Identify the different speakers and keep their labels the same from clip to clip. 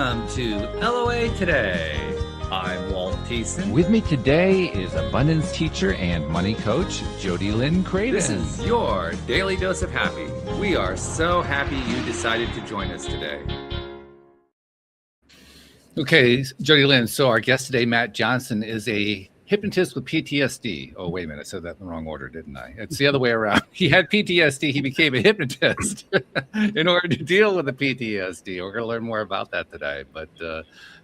Speaker 1: Welcome to LOA Today. I'm Walt Thiessen.
Speaker 2: With me today is abundance teacher and money coach, Jody Lynn Craven.
Speaker 1: This is your daily dose of happy. We are so happy you decided to join us today. Okay, Jody Lynn. So our guest today, Matt Johnson, is a hypnotist with PTSD. Oh, wait a minute. I said that in the wrong order, didn't I? It's the other way around. He had PTSD. He became a hypnotist in order to deal with the PTSD. We're going to learn more about that today. But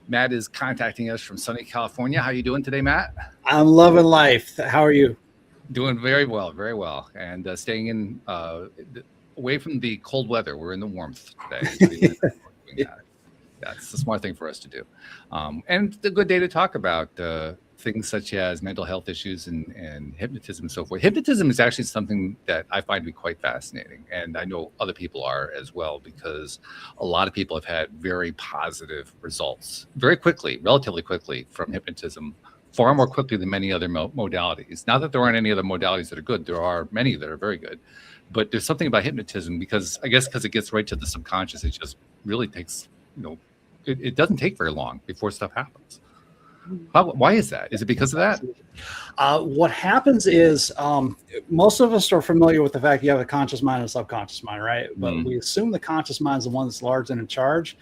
Speaker 1: Matt is contacting us from sunny California. How are you doing today, Matt?
Speaker 3: I'm loving life. How are you?
Speaker 1: Doing very well, very well. And staying in away from the cold weather. We're in the warmth today. That's the smart thing for us to do. And a good day to talk about things such as mental health issues and hypnotism and so forth. Hypnotism is actually something that I find to be quite fascinating. And I know other people are as well, because a lot of people have had very positive results very quickly, relatively quickly, from hypnotism, far more quickly than many other modalities. Not that there aren't any other modalities that are good. There are many that are very good. But there's something about hypnotism, because it gets right to the subconscious. It just really takes, it doesn't take very long before stuff happens. Why is that? Is it because of that?
Speaker 3: What happens is most of us are familiar with the fact you have a conscious mind and a subconscious mind, right? But we assume the conscious mind is the one that's large and in charge.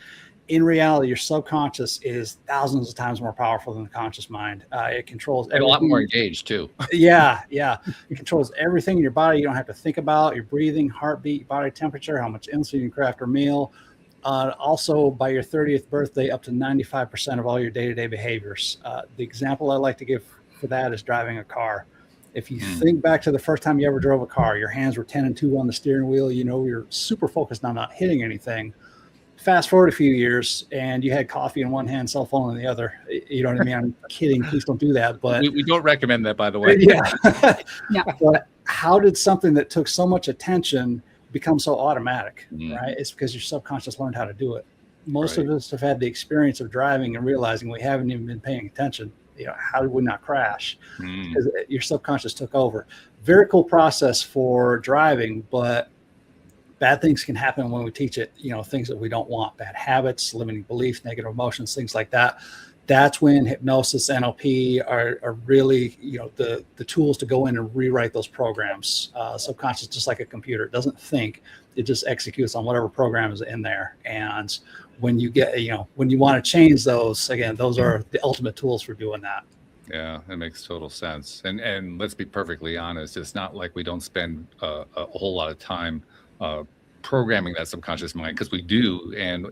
Speaker 3: In reality, your subconscious is thousands of times more powerful than the conscious mind. It controls everything.
Speaker 1: And a lot more engaged too.
Speaker 3: Yeah. It controls everything in your body. You don't have to think about your breathing, heartbeat, body temperature, how much insulin you craft or meal. Also, by your 30th birthday, up to 95% of all your day-to-day behaviors. The example I like to give for that is driving a car. If you think back to the first time you ever drove a car, your hands were 10 and 2 on the steering wheel. You're super focused on not hitting anything. Fast forward a few years, and you had coffee in one hand, cell phone in the other. You know what I mean? I'm kidding. Please don't do that. But
Speaker 1: we don't recommend that, by the way.
Speaker 3: Yeah. But how did something that took so much attention become so automatic, right? It's because your subconscious learned how to do it. Most of us have had the experience of driving and realizing we haven't even been paying attention. How did we not crash? Because your subconscious took over. Very cool process for driving, but bad things can happen when we teach it, things that we don't want, bad habits, limiting beliefs, negative emotions, things like that. That's when hypnosis, NLP are really, the tools to go in and rewrite those programs. Subconscious, just like a computer, it doesn't think, it just executes on whatever program is in there. And when you get, when you want to change those, again, those are the ultimate tools for doing that.
Speaker 1: Yeah, that makes total sense. And let's be perfectly honest, it's not like we don't spend a whole lot of time programming that subconscious mind, because we do. And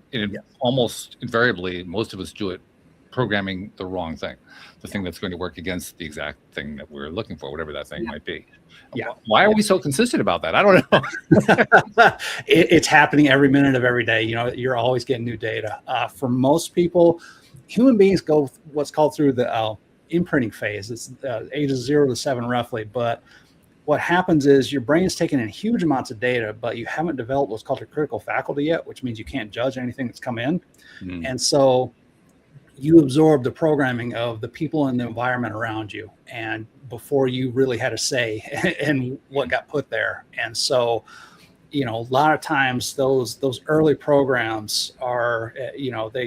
Speaker 1: almost invariably, most of us do it programming the wrong thing, the thing that's going to work against the exact thing that we're looking for, whatever that thing might be. Why are we so consistent about that? I don't know.
Speaker 3: It's happening every minute of every day. You're always getting new data. For most people, human beings go what's called through the imprinting phase. It's ages 0 to 7 roughly. But what happens is your brain is taking in huge amounts of data, but you haven't developed what's called your critical faculty yet, which means you can't judge anything that's come in. And so you absorb the programming of the people and the environment around you, and before you really had a say in what got put there. And so, a lot of times those early programs are, they'll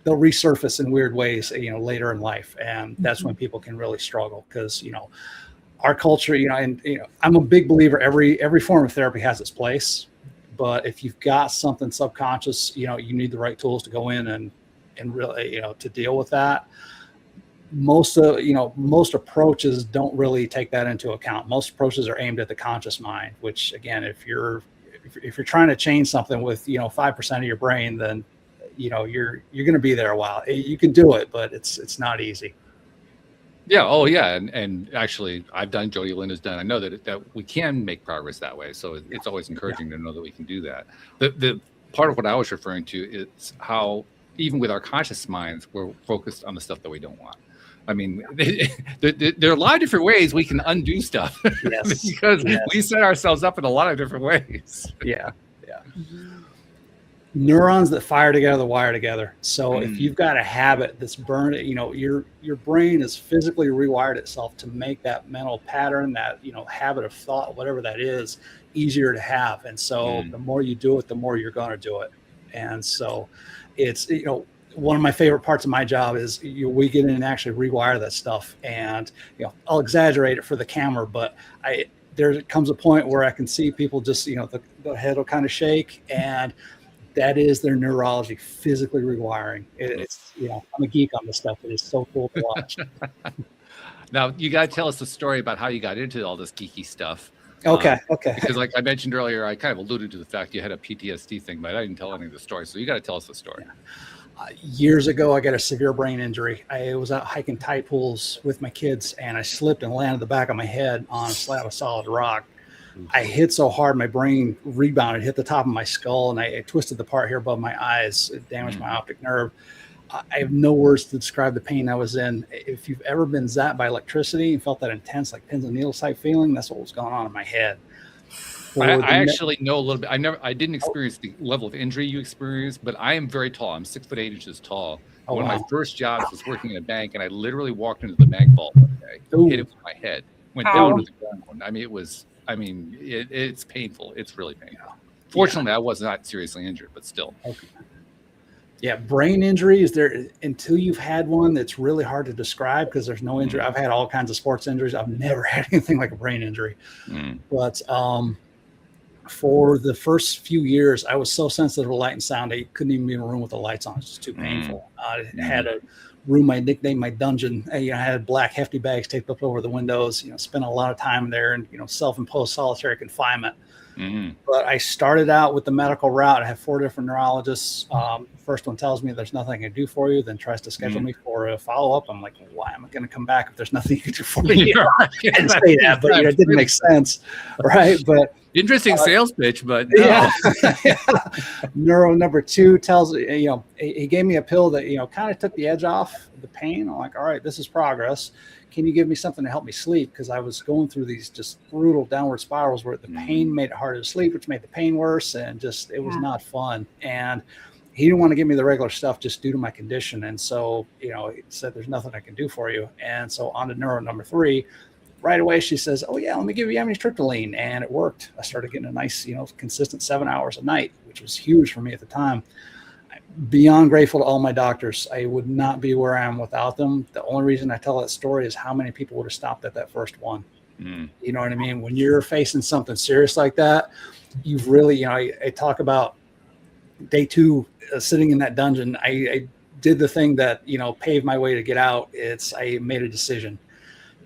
Speaker 3: resurface in weird ways, later in life. And that's when people can really struggle, because, our culture, I'm a big believer, every form of therapy has its place, but if you've got something subconscious, you need the right tools to go in and really, to deal with that. Most approaches don't really take that into account. Most approaches are aimed at the conscious mind, which again, if you're trying to change something with, 5% of your brain, then, you're going to be there a while. You can do it, but it's not easy.
Speaker 1: Yeah. Oh, yeah. And actually, I've done, Jody Lynn has done. I know that we can make progress that way. So it's always encouraging to know that we can do that. The part of what I was referring to is how, even with our conscious minds, we're focused on the stuff that we don't want. I mean, there are a lot of different ways we can undo stuff because we set ourselves up in a lot of different ways.
Speaker 3: Yeah. Neurons that fire together wire together. So if you've got a habit that's burned, your brain has physically rewired itself to make that mental pattern, that, habit of thought, whatever that is, easier to have. And so the more you do it, the more you're going to do it. And so it's, one of my favorite parts of my job is we get in and actually rewire that stuff. And, I'll exaggerate it for the camera, but there comes a point where I can see people just, the head will kind of shake, and that is their neurology physically rewiring. It's, I'm a geek on this stuff. It is so cool to watch.
Speaker 1: Now, you got to tell us the story about how you got into all this geeky stuff.
Speaker 3: Okay.
Speaker 1: Because like I mentioned earlier, I kind of alluded to the fact you had a PTSD thing, but I didn't tell any of the story. So you got to tell us the story.
Speaker 3: Years ago, I got a severe brain injury. I was out hiking tide pools with my kids, and I slipped and landed the back of my head on a slab of solid rock. I hit so hard, my brain rebounded, hit the top of my skull, and I twisted the part here above my eyes. It damaged my optic nerve. I have no words to describe the pain I was in. If you've ever been zapped by electricity and felt that intense, like pins and needles type feeling, that's what was going on in my head.
Speaker 1: I actually know a little bit. I didn't experience the level of injury you experienced, but I am very tall. I'm 6'8" tall. One of my first jobs was working in a bank, and I literally walked into the bank vault one day, hit it with my head, went down to the ground. I mean, it's painful. It's really painful. Fortunately, I was not seriously injured, but still.
Speaker 3: Okay. Yeah, brain injury is there until you've had one. That's really hard to describe because there's no injury. I've had all kinds of sports injuries. I've never had anything like a brain injury. But for the first few years, I was so sensitive to light and sound, I couldn't even be in a room with the lights on. It's just too painful. I had a room I nicknamed my dungeon. I had black hefty bags taped up over the windows. Spent a lot of time there, and self-imposed solitary confinement. But I started out with the medical route. I have 4 different neurologists. First one tells me there's nothing I can do for you, then tries to schedule me for a follow-up. I'm like, why am I going to come back if there's nothing you can do for me? I didn't say that, but it didn't make sense, right? But
Speaker 1: interesting sales pitch, but
Speaker 3: no. Neuro number 2 tells he gave me a pill that kind of took the edge off the pain. I'm like, all right, this is progress. Can you give me something to help me sleep? Because I was going through these just brutal downward spirals where the pain made it harder to sleep, which made the pain worse, and just it was not fun. And he didn't want to give me the regular stuff just due to my condition. And so, he said, there's nothing I can do for you. And so on to neuro number 3. Right away, she says, oh, yeah, let me give you amitriptyline. And it worked. I started getting a nice, consistent 7 hours a night, which was huge for me at the time. Beyond grateful to all my doctors. I would not be where I am without them. The only reason I tell that story is how many people would have stopped at that first one. You know what I mean? When you're facing something serious like that, you've really, I talk about day 2 sitting in that dungeon. I did the thing that, paved my way to get out. I made a decision.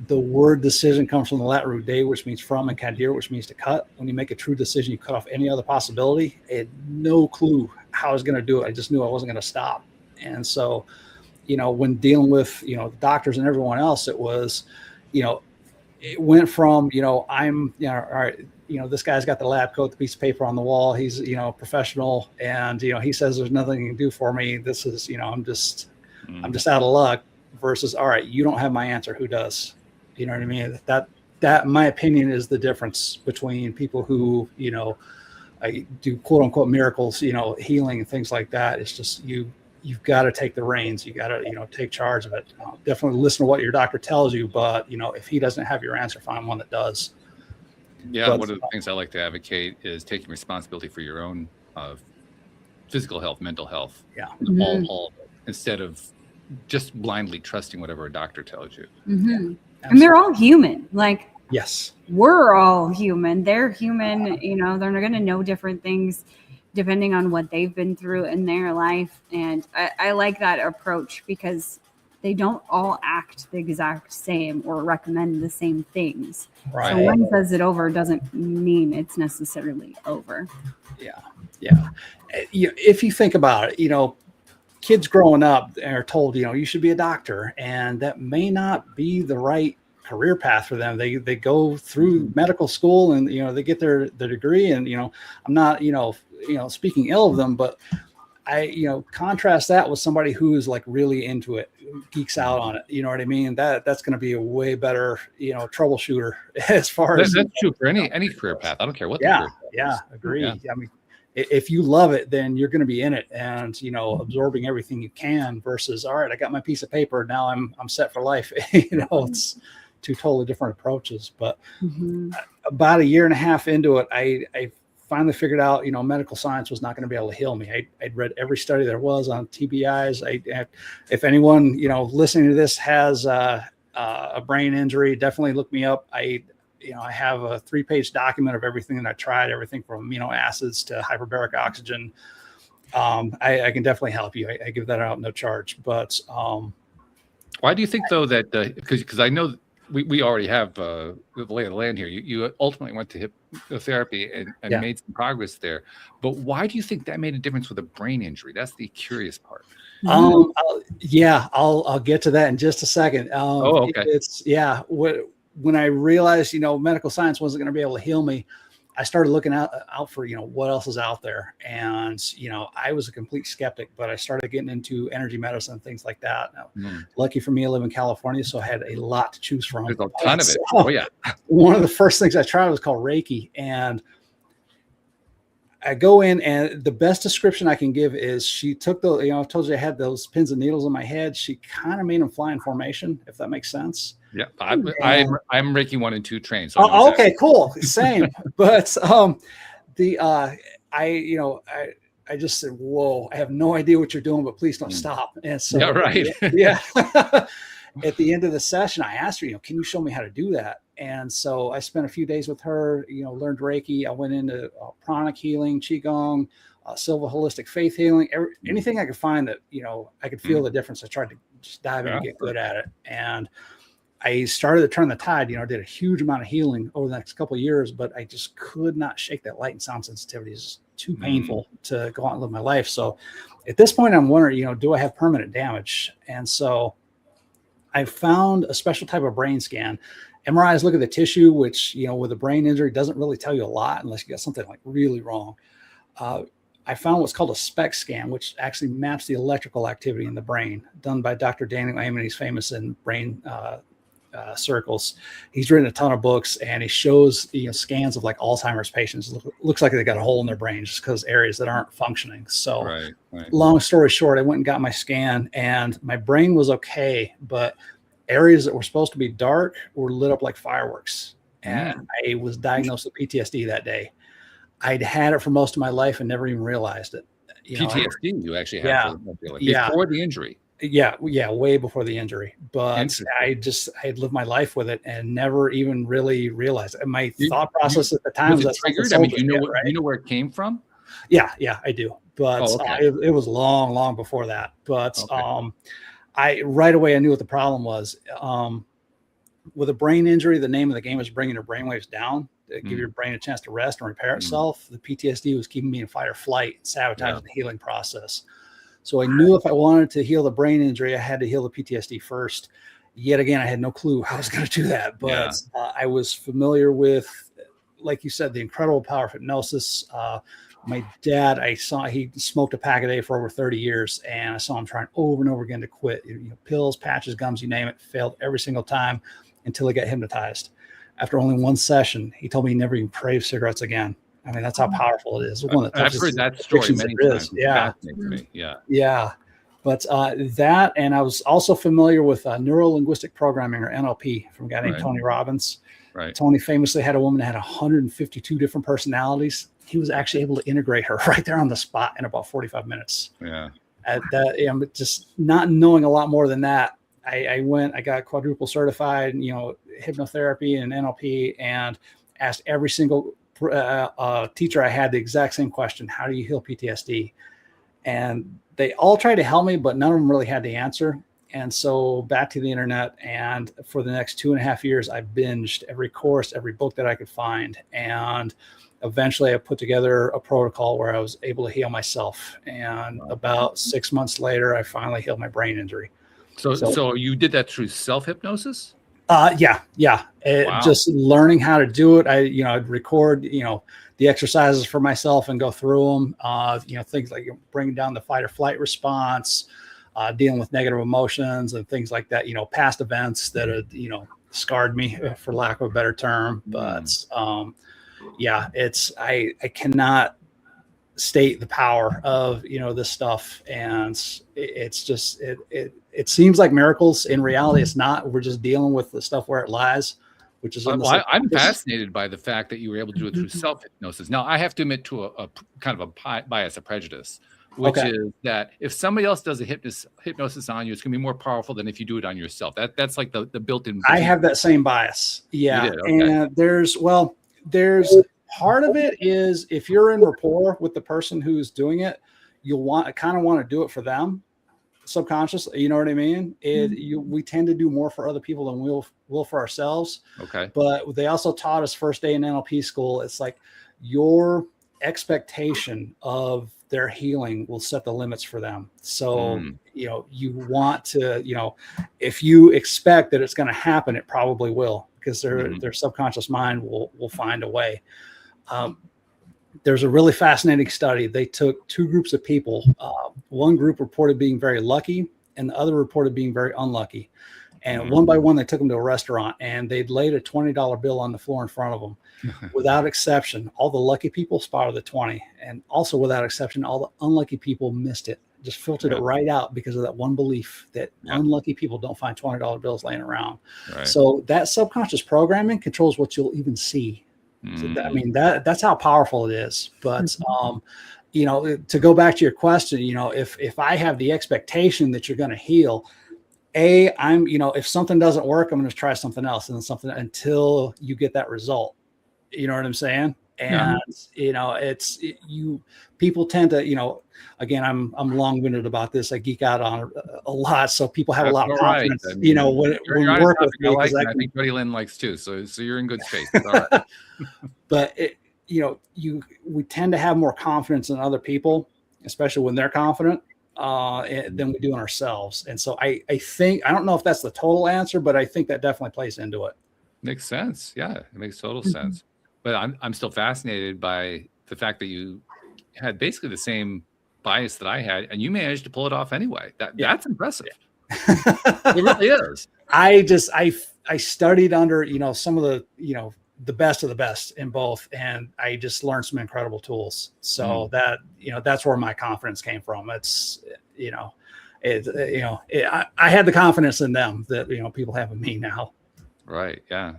Speaker 3: The word decision comes from the Latin root de, which means from, and cadere, which means to cut. When you make a true decision, you cut off any other possibility. I had no clue how I was going to do it. I just knew I wasn't going to stop. And so, when dealing with, the doctors and everyone else, it was, it went from, I'm, all right, this guy's got the lab coat, the piece of paper on the wall. He's, professional. And, he says there's nothing he can do for me. This is, I'm just out of luck, versus, all right, you don't have my answer. Who does? You know what I mean? That in my opinion is the difference between people who, I do quote unquote miracles, healing and things like that. It's just, you've got to take the reins. You got to, take charge of it. Definitely listen to what your doctor tells you, but if he doesn't have your answer, find one that does.
Speaker 1: Yeah. One of the things I like to advocate is taking responsibility for your own physical health, mental health.
Speaker 3: Yeah.
Speaker 1: All of it, instead of just blindly trusting whatever a doctor tells you.
Speaker 4: Yeah, and they're all human. Like,
Speaker 3: yes,
Speaker 4: we're all human. They're human. They're going to know different things depending on what they've been through in their life. And I like that approach because they don't all act the exact same or recommend the same things.
Speaker 3: Right.
Speaker 4: So one says it over doesn't mean it's necessarily over.
Speaker 3: Yeah. If you think about it, kids growing up are told, you should be a doctor, and that may not be the right career path for them. They go through medical school and, they get their degree, and, I'm not, speaking ill of them, but I, contrast that with somebody who is like really into it, geeks out on it. You know what I mean? That's going to be a way better, troubleshooter as far as
Speaker 1: that's true for any career path. I don't care what. The career path is.
Speaker 3: Agree.
Speaker 1: Yeah.
Speaker 3: I mean, if you love it, then you're going to be in it and, absorbing everything you can versus, all right, I got my piece of paper. Now I'm set for life. It's 2 totally different approaches, but about a year and a half into it, I finally figured out, medical science was not going to be able to heal me. I'd read every study there was on TBIs. If anyone, listening to this has a brain injury, definitely look me up. I have a 3-page document of everything that I tried, everything from amino acids to hyperbaric oxygen. I can definitely help you. I give that out no charge. But
Speaker 1: why do you think though that because I know we already have the lay of the land here. You ultimately went to hypnotherapy and made some progress there. But why do you think that made a difference with a brain injury? That's the curious part.
Speaker 3: I'll get to that in just a second.
Speaker 1: Okay.
Speaker 3: When I realized, medical science wasn't going to be able to heal me, I started looking out for, what else is out there. And, I was a complete skeptic, but I started getting into energy medicine and things like that. Now, lucky for me, I live in California, so I had a lot to choose from.
Speaker 1: There's a ton of it. Oh, yeah.
Speaker 3: One of the first things I tried was called Reiki. And I go in, and the best description I can give is she took I told you I had those pins and needles in my head. She kind of made them fly in formation, if that makes sense.
Speaker 1: Yeah, I'm Reiki 1 and 2 trained. So
Speaker 3: okay, cool, same. But I just said, whoa, I have no idea what you're doing, but please don't stop. And so,
Speaker 1: yeah, right.
Speaker 3: Yeah. At the end of the session, I asked her, can you show me how to do that? And so I spent a few days with her, learned Reiki. I went into pranic healing, Qigong, Silva holistic faith healing, anything I could find that, I could feel the difference. I tried to just dive in and get good at it. And I started to turn the tide, did a huge amount of healing over the next couple of years, but I just could not shake that light and sound sensitivity. It's too painful to go out and live my life. So at this point, I'm wondering, do I have permanent damage? And so I found a special type of brain scan. MRIs look at the tissue, which, with a brain injury doesn't really tell you a lot unless you got something like really wrong. I found what's called a SPECT scan, which actually maps the electrical activity in the brain, done by Dr. Daniel Amen. He's famous in brain circles. He's written a ton of books, and he shows scans of like Alzheimer's patients. Looks like they got a hole in their brain just because areas that aren't functioning. So
Speaker 1: right.
Speaker 3: Long story short, I went and got my scan, and my brain was okay, but areas that were supposed to be dark were lit up like fireworks. And I was diagnosed with PTSD that day. I'd had it for most of my life and never even realized it.
Speaker 1: PTSD you actually had before the injury.
Speaker 3: Yeah, way before the injury. But I had lived my life with it and never even really realized it. And my thought process at the time was
Speaker 1: triggered. I mean, you know where it came from?
Speaker 3: Yeah, I do. But it was long before that. But I right away I knew what the problem was. With a brain injury, the name of the game is bringing your brainwaves down to give your brain a chance to rest and repair itself. The PTSD was keeping me in fight or flight, sabotaging the healing process. So I knew if I wanted to heal the brain injury, I had to heal the PTSD first. Yet again, I had no clue how I was going to do that. But I was familiar with, like you said, the incredible power of hypnosis. My dad, I saw he smoked a pack a day for over 30 years, and I saw him trying over and over again to quit. Pills, patches, gums, you name it, failed every single time until he got hypnotized. After only one session, he told me he never even craved cigarettes again. I mean, that's how powerful it is. One of the
Speaker 1: I've heard that story many times.
Speaker 3: Yeah. But that, and I was also familiar with neuro-linguistic programming, or NLP, from a guy named Tony Robbins.
Speaker 1: Right.
Speaker 3: Tony famously had a woman that had 152 different personalities. He was actually able to integrate her right there on the spot in about 45 minutes.
Speaker 1: Yeah.
Speaker 3: Just not knowing a lot more than that, I got quadruple certified, hypnotherapy and NLP, and asked every single teacher I had the exact same question: how do you heal PTSD? And they all tried to help me, but none of them really had the answer. And so back to the internet, and for the next 2.5 years, I binged every course, every book that I could find. And eventually I put together a protocol where I was able to heal myself. And about 6 months later, I finally healed my brain injury.
Speaker 1: So you did that through self-hypnosis?
Speaker 3: Yeah. Just learning how to do it. I'd record, the exercises for myself and go through them. Things like bringing down the fight or flight response, dealing with negative emotions and things like that. Past events that had, scarred me, for lack of a better term. But I cannot state the power of this stuff, and it's just it seems like miracles. In reality, it's not. We're just dealing with the stuff where it lies. which is in the
Speaker 1: I'm fascinated by the fact that you were able to do it through self-hypnosis. Now, I have to admit to a kind of a bias, a prejudice, which is that if somebody else does a hypnosis on you, it's going to be more powerful than if you do it on yourself. That's like the built-in.
Speaker 3: I have that same bias. Yeah.
Speaker 1: Okay.
Speaker 3: And there's part of it is if you're in rapport with the person who's doing it, you'll want to do it for them subconsciously. You know what I mean? We tend to do more for other people than we'll for ourselves.
Speaker 1: Okay.
Speaker 3: But they also taught us first day in NLP school, it's like your expectation of their healing will set the limits for them. So, you want to, if you expect that it's going to happen, it probably will, because their subconscious mind will find a way. There's a really fascinating study. They took two groups of people. One group reported being very lucky and the other reported being very unlucky. And one by one, they took them to a restaurant and they'd laid a $20 bill on the floor in front of them. Without exception, all the lucky people spotted the 20. And also without exception, all the unlucky people missed it. Just filtered it right out because of that one belief that unlucky people don't find $20 bills laying around. Right. So that subconscious programming controls what you'll even see. So that's how powerful it is. But, to go back to your question, if I have the expectation that you're going to heal, if something doesn't work, I'm going to try something else and then something until you get that result. You know what I'm saying? And, people tend to, again, I'm long-winded about this. I geek out on a lot. So people have a lot of confidence, when you work with me.
Speaker 1: I think Jody Lynn likes too. So you're in good space. All right.
Speaker 3: But we tend to have more confidence in other people, especially when they're confident, than we do in ourselves. And so I think, I don't know if that's the total answer, but I think that definitely plays into it.
Speaker 1: Makes sense. Yeah, it makes total sense. But I'm still fascinated by the fact that you had basically the same bias that I had, and you managed to pull it off anyway. That's impressive. It really is.
Speaker 3: I studied under, some of the best of the best in both, and I just learned some incredible tools. So that's where my confidence came from. It's, I had the confidence in them that, people have in me now.
Speaker 1: Right. Yeah.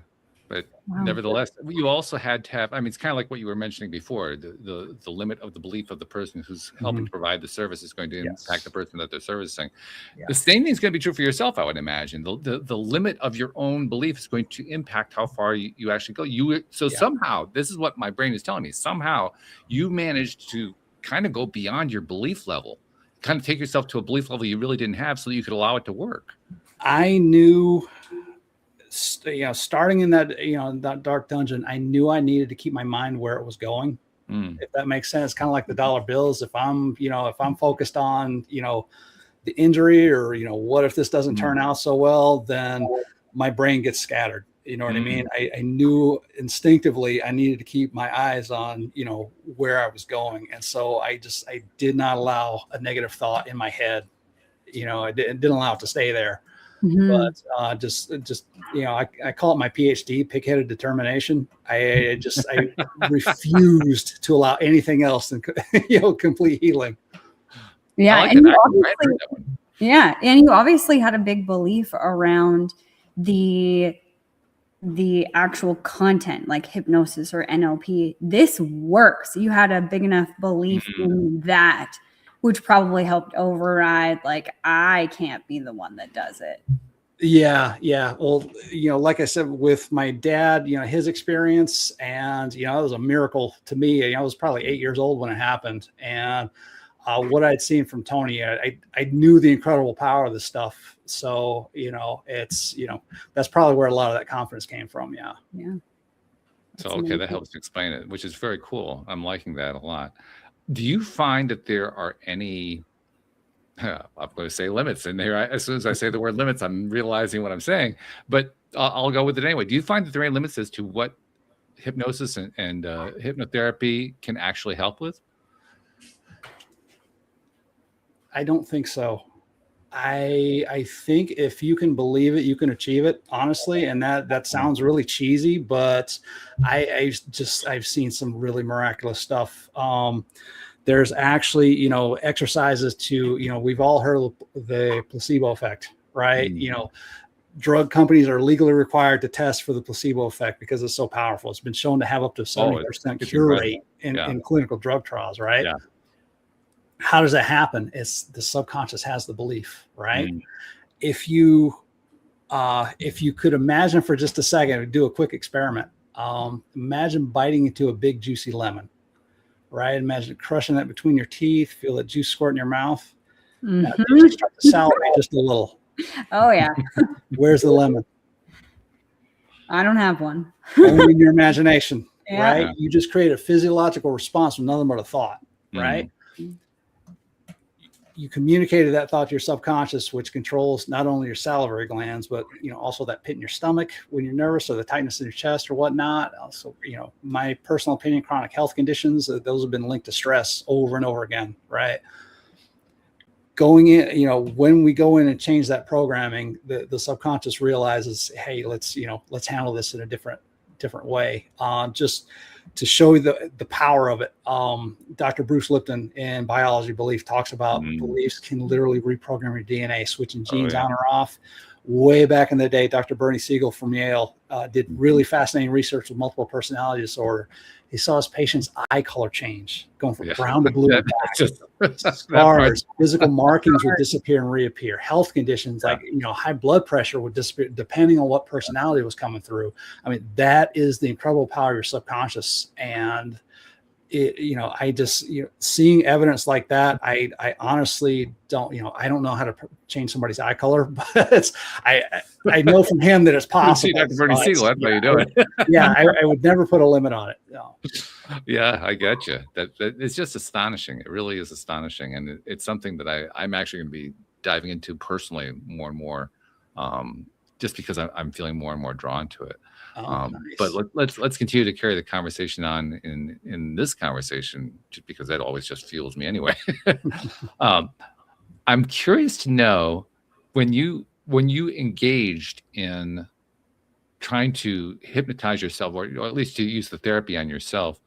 Speaker 1: But nevertheless, you also had to have, it's kind of like what you were mentioning before, the limit of the belief of the person who's helping to provide the service is going to impact the person that they're servicing. Yeah. The same thing is going to be true for yourself, I would imagine. The limit of your own belief is going to impact how far you actually go. Somehow, this is what my brain is telling me, somehow you managed to kind of go beyond your belief level, kind of take yourself to a belief level you really didn't have so that you could allow it to work.
Speaker 3: I knew... starting in that dark dungeon, I knew I needed to keep my mind where it was going. If that makes sense, kind of like the dollar bills. If I'm focused on, the injury or, what if this doesn't turn out so well, then my brain gets scattered. You know what I mean? I knew instinctively I needed to keep my eyes on, where I was going. And so I did not allow a negative thought in my head. I didn't allow it to stay there. But I call it my PhD, pig-headed determination. I refused to allow anything else than complete healing.
Speaker 4: Yeah, and you obviously had a big belief around the actual content, like hypnosis or NLP. This works. You had a big enough belief in that, which probably helped override, like, I can't be the one that does it.
Speaker 3: Yeah. Well, like I said, with my dad, his experience, and, it was a miracle to me. I was probably 8 years old when it happened. And what I'd seen from Tony, I knew the incredible power of this stuff. So, it's, that's probably where a lot of that confidence came from. Yeah.
Speaker 1: So, okay, that helps to explain it, which is very cool. I'm liking that a lot. Do you find that there are any, I'm going to say limits in there. As soon as I say the word limits, I'm realizing what I'm saying, but I'll go with it anyway. Do you find that there are any limits as to what hypnosis and hypnotherapy can actually help with?
Speaker 3: I don't think so. I think if you can believe it, you can achieve it, honestly. And that sounds really cheesy, but I've seen some really miraculous stuff. There's actually, exercises to, we've all heard of the placebo effect, right? drug companies are legally required to test for the placebo effect because it's so powerful. It's been shown to have up to 70% cure rate in clinical drug trials, right?
Speaker 1: Yeah.
Speaker 3: How does that happen? It's the subconscious has the belief, right? If you could imagine for just a second, do a quick experiment. Imagine biting into a big juicy lemon, right? Imagine crushing that between your teeth, feel that juice squirt in your mouth. Now, you start to salivate just a little.
Speaker 4: Oh yeah.
Speaker 3: Where's the lemon?
Speaker 4: I don't have one.
Speaker 3: Only in your imagination, right? You just create a physiological response with nothing but a thought, right? You communicated that thought to your subconscious, which controls not only your salivary glands, but also that pit in your stomach when you're nervous, or the tightness in your chest or whatnot. Also, my personal opinion, chronic health conditions, those have been linked to stress over and over again, right? Going in, when we go in and change that programming, the subconscious realizes, hey, let's handle this in a different way. Just to show you the power of it. Dr. Bruce Lipton in Biology Belief talks about beliefs can literally reprogram your DNA, switching genes on or off. Way back in the day, Dr. Bernie Siegel from Yale did really fascinating research with multiple personality disorder. He saw his patient's eye color change, going from brown to blue. Scars, physical markings would disappear and reappear. Health conditions like high blood pressure would disappear depending on what personality was coming through. I mean, that is the incredible power of your subconscious. And I just seeing evidence like that, I honestly don't I don't know how to change somebody's eye color, but I know from him that it's possible.
Speaker 1: Dr. Bernie Siegel, that's how you do it.
Speaker 3: I would never put a limit on it. No.
Speaker 1: Yeah, I get you. That it's just astonishing. It really is astonishing, and it's something that I'm actually going to be diving into personally more and more, just because I'm feeling more and more drawn to it. Nice. But let's continue to carry the conversation on in this conversation, just because that always just fuels me anyway. I'm curious to know when you engaged in trying to hypnotize yourself, or at least to use the therapy on yourself.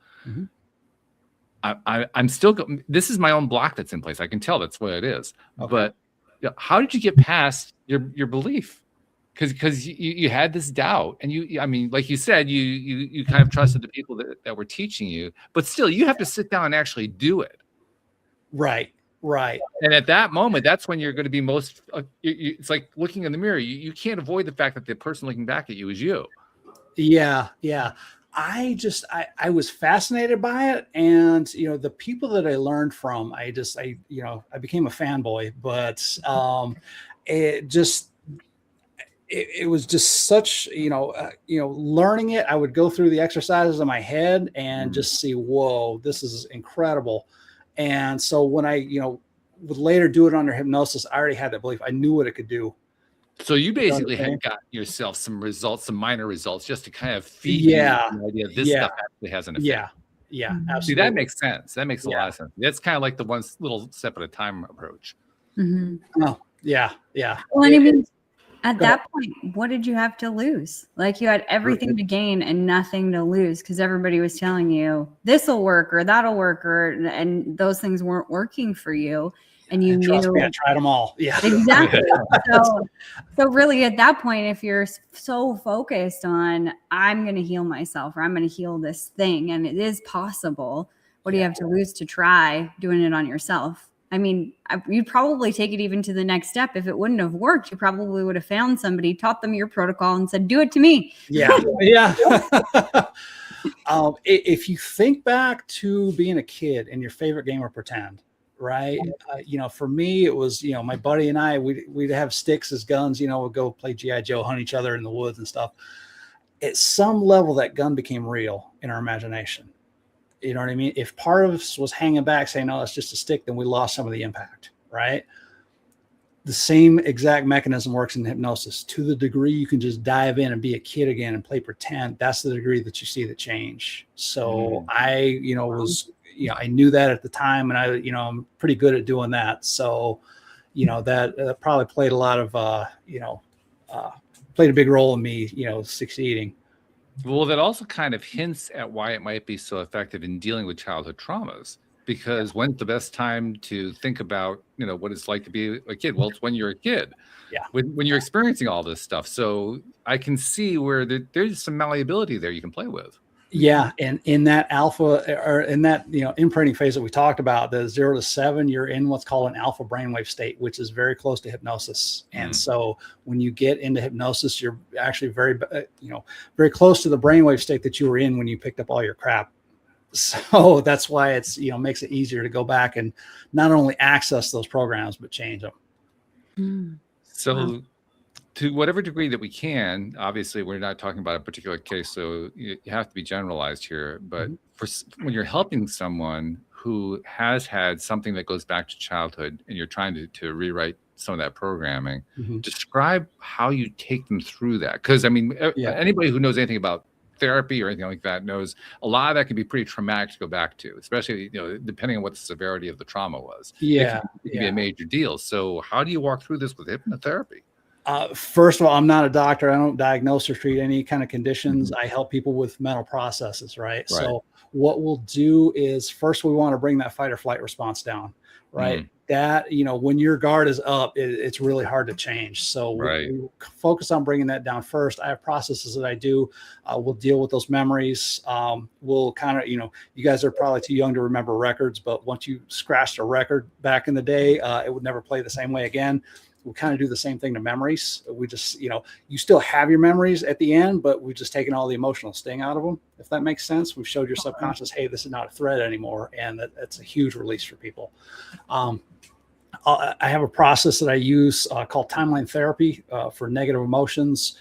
Speaker 1: I'm still this is my own block that's in place. I can tell that's what it is. Okay. But how did you get past your belief? Because you had this doubt, and I mean, like you said, you kind of trusted the people that were teaching you, but still you have to sit down and actually do it.
Speaker 3: Right.
Speaker 1: And at that moment, that's when you're going to be most, it's like looking in the mirror. You can't avoid the fact that the person looking back at you is you.
Speaker 3: Yeah. I was fascinated by it. And, the people that I learned from, I became a fanboy, but it was just such, learning it. I would go through the exercises in my head and just see, whoa, this is incredible. And so when I, would later do it under hypnosis, I already had that belief. I knew what it could do.
Speaker 1: So you basically had got yourself some results, some minor results, just to kind of feed you the idea this stuff actually has an effect.
Speaker 3: Yeah, absolutely.
Speaker 1: See, that makes sense. That makes a lot of sense. That's kind of like the one little step at a time approach.
Speaker 3: Oh, yeah.
Speaker 4: Well, and I mean, at that point, what did you have to lose? Like, you had everything to gain and nothing to lose, because everybody was telling you this will work or that'll work, and those things weren't working for you. And you
Speaker 3: trust me, I tried them all. Yeah,
Speaker 4: exactly. So really, at that point, if you're so focused on I'm going to heal myself, or I'm going to heal this thing, and it is possible, what do you have to lose to try doing it on yourself? I mean, you'd probably take it even to the next step. If it wouldn't have worked, you probably would have found somebody, taught them your protocol, and said, do it to me.
Speaker 3: Yeah. If you think back to being a kid and your favorite game of pretend, right? For me, it was, my buddy and I, we'd have sticks as guns, we'd go play G.I. Joe, hunt each other in the woods and stuff. At some level, that gun became real in our imagination. You know what I mean? If part of us was hanging back saying, no, it's just a stick, then we lost some of the impact, right? The same exact mechanism works in hypnosis. To the degree you can just dive in and be a kid again and play pretend, that's the degree that you see the change. So I knew that at the time, and I'm pretty good at doing that. So, that probably played a lot of, played a big role in me, succeeding.
Speaker 1: Well, that also kind of hints at why it might be so effective in dealing with childhood traumas, because when's the best time to think about, what it's like to be a kid? Well, it's when you're a kid,
Speaker 3: Yeah.
Speaker 1: when you're experiencing all this stuff. So I can see where there's some malleability there you can play with.
Speaker 3: Yeah, and in that alpha, or in that imprinting phase that we talked about, the 0 to 7, you're in what's called an alpha brainwave state, which is very close to hypnosis. And so when you get into hypnosis, you're actually very very close to the brainwave state that you were in when you picked up all your crap. So that's why it's makes it easier to go back and not only access those programs but change them.
Speaker 1: So.
Speaker 4: Wow.
Speaker 1: To whatever degree that we can, obviously, we're not talking about a particular case, so you have to be generalized here. But when you're helping someone who has had something that goes back to childhood and you're trying to rewrite some of that programming, describe how you take them through that. Because, I mean, anybody who knows anything about therapy or anything like that knows a lot of that can be pretty traumatic to go back to, especially, depending on what the severity of the trauma was. It can be a major deal. So how do you walk through this with hypnotherapy?
Speaker 3: First of all, I'm not a doctor. I don't diagnose or treat any kind of conditions. I help people with mental processes, right? So what we'll do is first we want to bring that fight or flight response down, right? That, when your guard is up, it's really hard to change. So we focus on bringing that down first. I have processes that I do. We'll deal with those memories. We'll kind of, you guys are probably too young to remember records, but once you scratched a record back in the day, it would never play the same way again. We kind of do the same thing to memories. We just, you still have your memories at the end, but we've just taken all the emotional sting out of them. If that makes sense, we've showed your subconscious, hey, this is not a threat anymore. And that's a huge release for people. I have a process that I use called timeline therapy for negative emotions.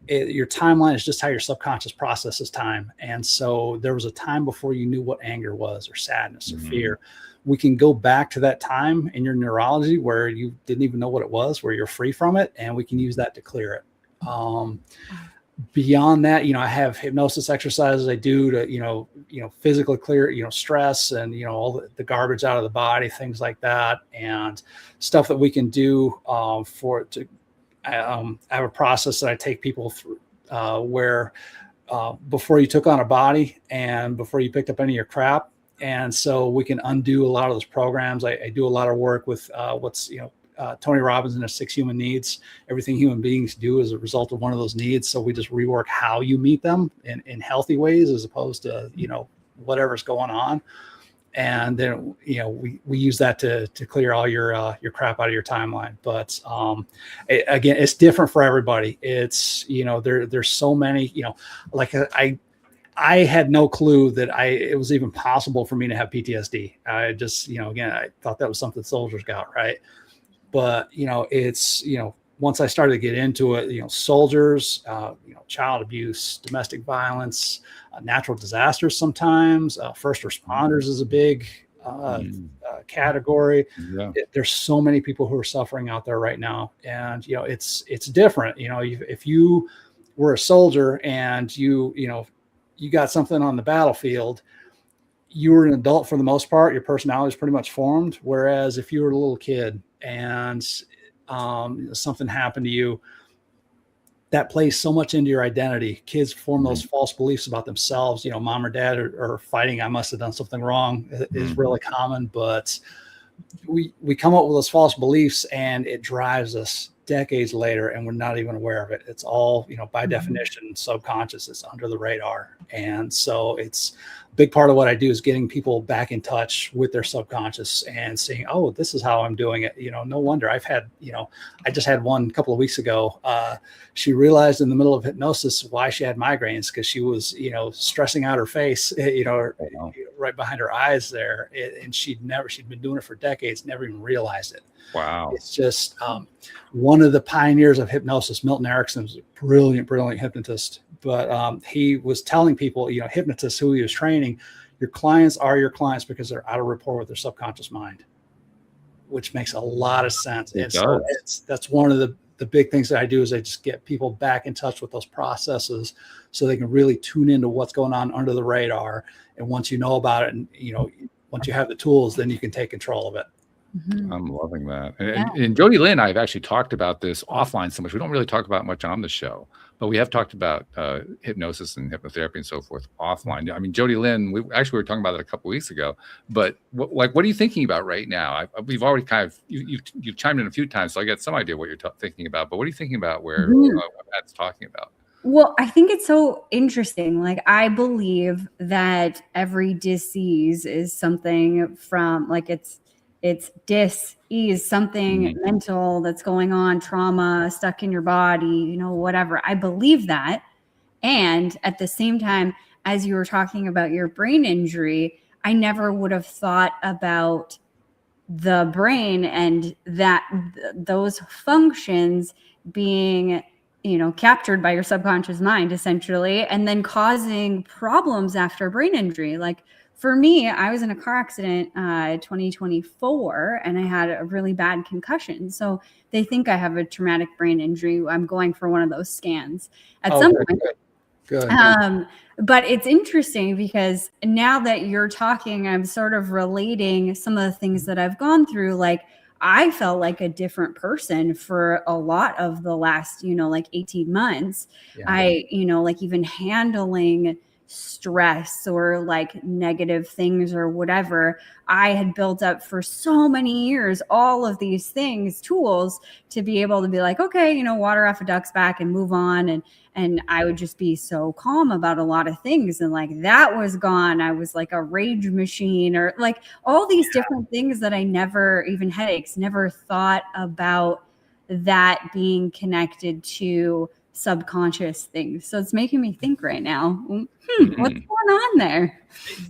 Speaker 3: Your timeline is just how your subconscious processes time. And so there was a time before you knew what anger was or sadness or fear. We can go back to that time in your neurology where you didn't even know what it was, where you're free from it, and we can use that to clear it. Beyond that, I have hypnosis exercises I do to, physically clear, stress and, all the garbage out of the body, things like that, and stuff that we can do I have a process that I take people through where before you took on a body and before you picked up any of your crap. And so we can undo a lot of those programs. I do a lot of work with Tony Robbins and his 6 human needs. Everything human beings do is a result of one of those needs. So we just rework how you meet them in healthy ways as opposed to, whatever's going on. And then, we use that to clear all your crap out of your timeline. But again, it's different for everybody. It's, there's so many, like I had no clue that it was even possible for me to have PTSD. I just, again, I thought that was something soldiers got, right? But, it's, once I started to get into it, soldiers, child abuse, domestic violence, natural disasters sometimes, first responders is a big category. There's so many people who are suffering out there right now. And, it's different. If you were a soldier and you got something on the battlefield, you were an adult for the most part, your personality is pretty much formed. Whereas if you were a little kid and something happened to you, that plays so much into your identity. Kids form those false beliefs about themselves. Mom or dad are fighting. I must have done something wrong is really common, but we come up with those false beliefs and it drives us decades later and we're not even aware of it. It's all, by definition, subconscious. It's under the radar. And so it's a big part of what I do is getting people back in touch with their subconscious and seeing, oh, this is how I'm doing it. No wonder I've had, I just had one a couple of weeks ago. She realized in the middle of hypnosis why she had migraines because she was, stressing out her face, right behind her eyes there. And she'd been doing it for decades, never even realized it.
Speaker 1: Wow.
Speaker 3: It's just one of the pioneers of hypnosis. Milton Erickson was a brilliant hypnotist, but he was telling people, hypnotists who he was training, your clients are your clients because they're out of rapport with their subconscious mind, which makes a lot of sense. And so that's one of the big things that I do is I just get people back in touch with those processes so they can really tune into what's going on under the radar. And once you know about it and, once you have the tools, then you can take control of it.
Speaker 4: Mhm.
Speaker 1: I'm loving that.
Speaker 4: Yeah.
Speaker 1: And Jody Lynn, I've actually talked about this offline so much. We don't really talk about much on the show, but we have talked about hypnosis and hypnotherapy and so forth offline. I mean, Jody Lynn, we actually were talking about it a couple weeks ago. But what are you thinking about right now? We've already kind of you've chimed in a few times, so I get some idea what you're thinking about. But what are you thinking about? Where
Speaker 4: Mhm.
Speaker 1: what Matt's talking about?
Speaker 4: Well, I think it's so interesting. Like, I believe that every disease is something from, like, it's dis-ease, something mental that's going on, trauma stuck in your body, you know, whatever. I believe that. And at the same time, as you were talking about your brain injury, I never would have thought about the brain and that those functions being, you know, captured by your subconscious mind essentially, and then causing problems after brain injury. Like, for me, I was in a car accident 2024 and I had a really bad concussion, so they think I have a traumatic brain injury. I'm going for one of those scans at some point.
Speaker 3: Good.
Speaker 4: But it's interesting because now that you're talking, I'm sort of relating some of the things that I've gone through. Like, I felt like a different person for a lot of the last, you know, like 18 months.
Speaker 3: Yeah.
Speaker 4: You know, like even handling stress or like negative things or whatever, I had built up for so many years, all of these things, tools to be able to be like, okay, you know, water off a duck's back and move on. And I would just be so calm about a lot of things. And like that was gone. I was like a rage machine, or like all these different things that I never, even headaches, never thought about that being connected to subconscious things. So it's making me think right now, what's going on there?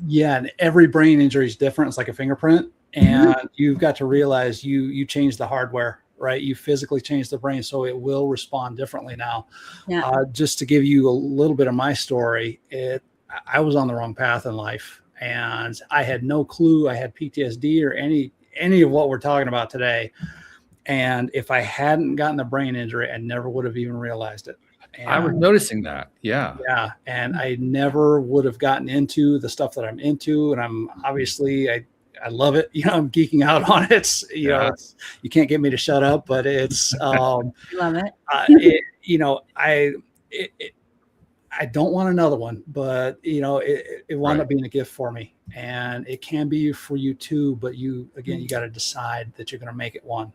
Speaker 3: Yeah. And every brain injury is different. It's like a fingerprint. And you've got to realize you change the hardware, right? You physically change the brain, so it will respond differently now.
Speaker 4: Yeah.
Speaker 3: Just to give you a little bit of my story, I was on the wrong path in life, and I had no clue I had PTSD or any of what we're talking about today. And if I hadn't gotten the brain injury, I never would have even realized it. And
Speaker 1: I was noticing that. Yeah.
Speaker 3: yeah. And I never would have gotten into the stuff that I'm into. And I'm obviously, I love it. You know, I'm geeking out on it. You know, you can't get me to shut up, but it's,
Speaker 4: Love it.
Speaker 3: you know, I don't want another one, but you know, it wound up being a gift for me, and it can be for you too. But you got to decide that you're going to make it one.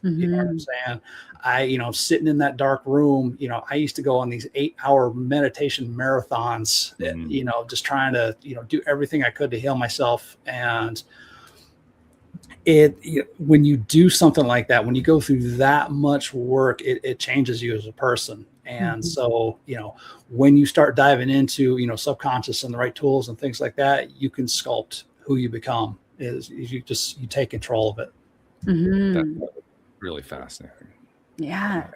Speaker 3: You know what I'm saying? You know, sitting in that dark room, you know, I used to go on these 8-hour meditation marathons, you know, just trying to, you know, do everything I could to heal myself. And when you do something like that, when you go through that much work, it changes you as a person. And so, you know, when you start diving into, you know, subconscious and the right tools and things like that, you can sculpt who you become. You take control of it.
Speaker 1: That's really fascinating.
Speaker 4: Yeah,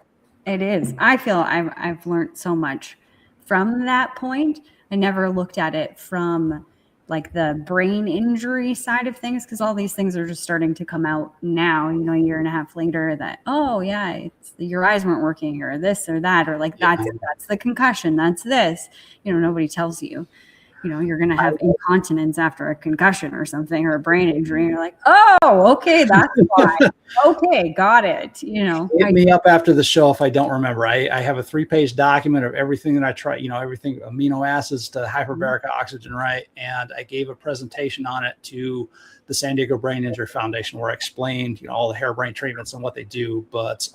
Speaker 4: it is. I feel I've learned so much from that point. I never looked at it from like the brain injury side of things, because all these things are just starting to come out now, you know, a year and a half later, that, oh yeah, it's your eyes weren't working or this or that, or like that's the concussion, that's this, you know, nobody tells you. You know, you're going to have incontinence after a concussion or something, or a brain injury. And you're like, oh, okay, that's why. Okay, got it. You know,
Speaker 3: hit me up after the show if I don't remember. I have a 3-page document of everything that I try, you know, everything, amino acids to hyperbaric oxygen, right? And I gave a presentation on it to the San Diego Brain Injury Foundation, where I explained, you know, all the hair brain treatments and what they do. But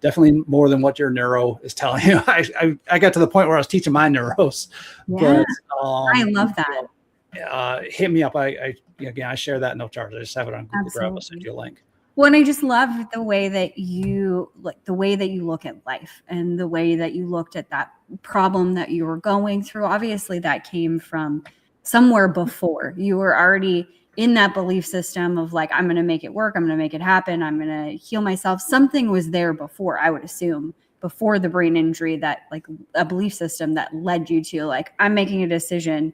Speaker 3: definitely more than what your neuro is telling you. I got to the point where I was teaching my neuros.
Speaker 4: Yeah,
Speaker 3: but
Speaker 4: I love that.
Speaker 3: Hit me up. I share that, no charge. I just have it on Google Drive. I'll send you a link.
Speaker 4: Well, and I just love the way that you look at life, and the way that you looked at that problem that you were going through. Obviously, that came from somewhere before. You were already in that belief system of like, I'm going to make it work. I'm going to make it happen. I'm going to heal myself. Something was there before, I would assume, before the brain injury, that like a belief system that led you to like, I'm making a decision.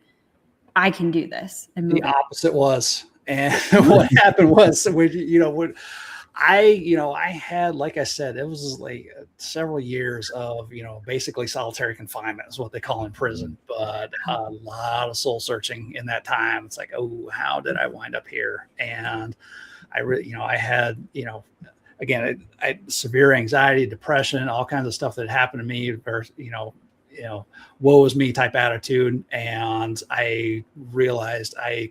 Speaker 4: I can do this. And
Speaker 3: the opposite was. And what happened was, I had, like I said, it was like several years of, you know, basically solitary confinement is what they call in prison, but a lot of soul searching in that time. It's like, oh, how did I wind up here? And I had, again, I severe anxiety, depression, all kinds of stuff that happened to me, or, woe is me type attitude. And I realized I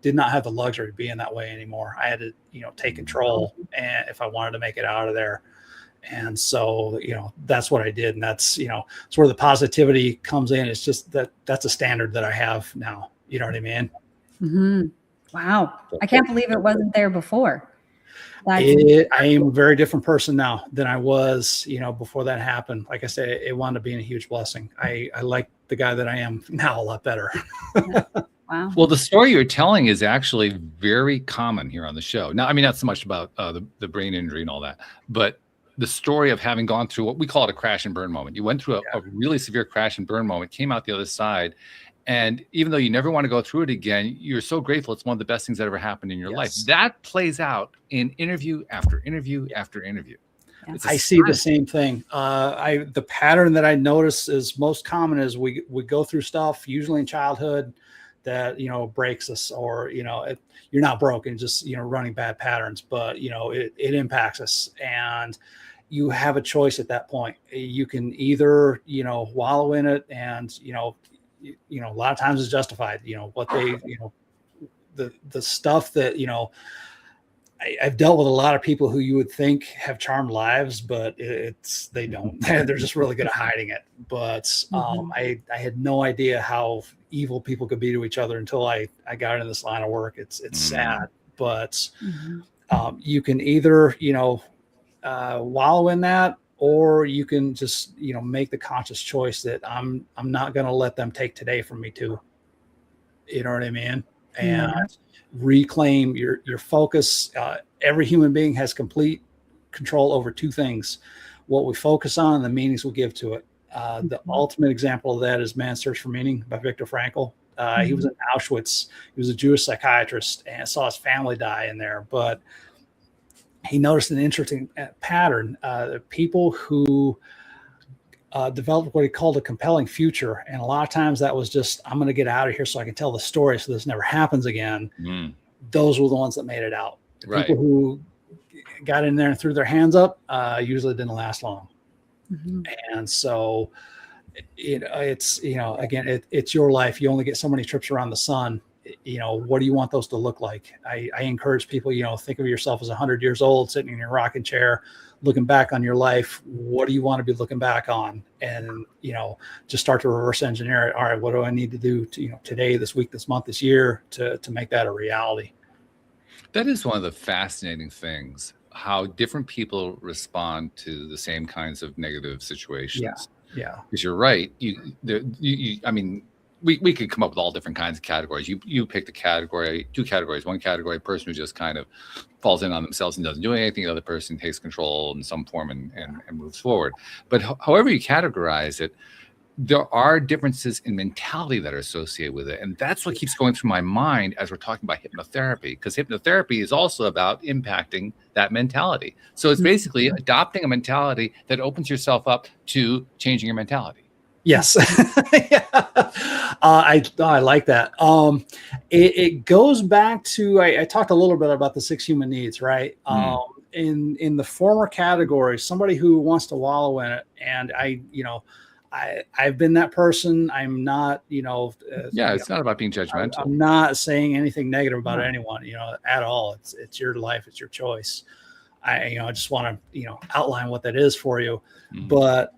Speaker 3: did not have the luxury of being that way anymore. I had to, take control, and if I wanted to make it out of there. And so, that's what I did. And that's, it's where the positivity comes in. It's just that's a standard that I have now. You know what I mean?
Speaker 4: Mm-hmm. Wow. I can't believe it wasn't there before.
Speaker 3: I am a very different person now than I was, before that happened. Like I said, it wound up being a huge blessing. I like the guy that I am now a lot better.
Speaker 4: Wow.
Speaker 1: Well, the story you're telling is actually very common here on the show. Now, I mean, not so much about the brain injury and all that, but the story of having gone through what we call it a crash and burn moment. You went through a really severe crash and burn moment, came out the other side. And even though you never want to go through it again, you're so grateful. It's one of the best things that ever happened in your life. That plays out in interview after interview after interview.
Speaker 4: Yeah.
Speaker 3: I see the same thing. The pattern that I notice is most common is we go through stuff, usually in childhood, that, breaks us, or, you're not broken, just, running bad patterns, but, it impacts us. And you have a choice at that point. You can either, wallow in it, and, a lot of times it's justified, what they, the stuff that, I've dealt with a lot of people who you would think have charmed lives, but they don't. They're just really good at hiding it. But I had no idea how evil people could be to each other until I got into this line of work. It's sad, but you can either, wallow in that, or you can just, make the conscious choice that I'm not going to let them take today from me too. You know what I mean? And reclaim your focus. Every human being has complete control over two things: what we focus on and the meanings we give to it. The ultimate example of that is Man's Search for Meaning by Viktor Frankl. He was in Auschwitz. He was a Jewish psychiatrist and saw his family die in there. But he noticed an interesting pattern. People who developed what he called a compelling future. And a lot of times that was just, I'm going to get out of here so I can tell the story so this never happens again. Those were the ones that made it out. The people who got in there and threw their hands up usually didn't last long. And so it's, again, it's your life. You only get so many trips around the sun. What do you want those to look like? I encourage people, think of yourself as 100 years old, sitting in your rocking chair, looking back on your life. What do you want to be looking back on? And, just start to reverse engineer it. All right, what do I need to do to, today, this week, this month, this year to make that a reality?
Speaker 1: That is one of the fascinating things, how different people respond to the same kinds of negative situations.
Speaker 3: Yeah.
Speaker 1: Because you're right. I mean, we could come up with all different kinds of categories. You picked two categories. One category, person who just kind of falls in on themselves and doesn't do anything. The other person takes control in some form and moves forward. But however you categorize it, there are differences in mentality that are associated with it. And that's what keeps going through my mind as we're talking about hypnotherapy, because hypnotherapy is also about impacting that mentality. So it's basically adopting a mentality that opens yourself up to changing your mentality.
Speaker 3: Yes. I like that. It goes back to, I talked a little bit about the 6 human needs, right? In the former category, somebody who wants to wallow in it. And I've been that person. I'm not,
Speaker 1: it's not about being judgmental.
Speaker 3: I'm not saying anything negative about anyone, at all. It's your life. It's your choice. I just want to, outline what that is for you. But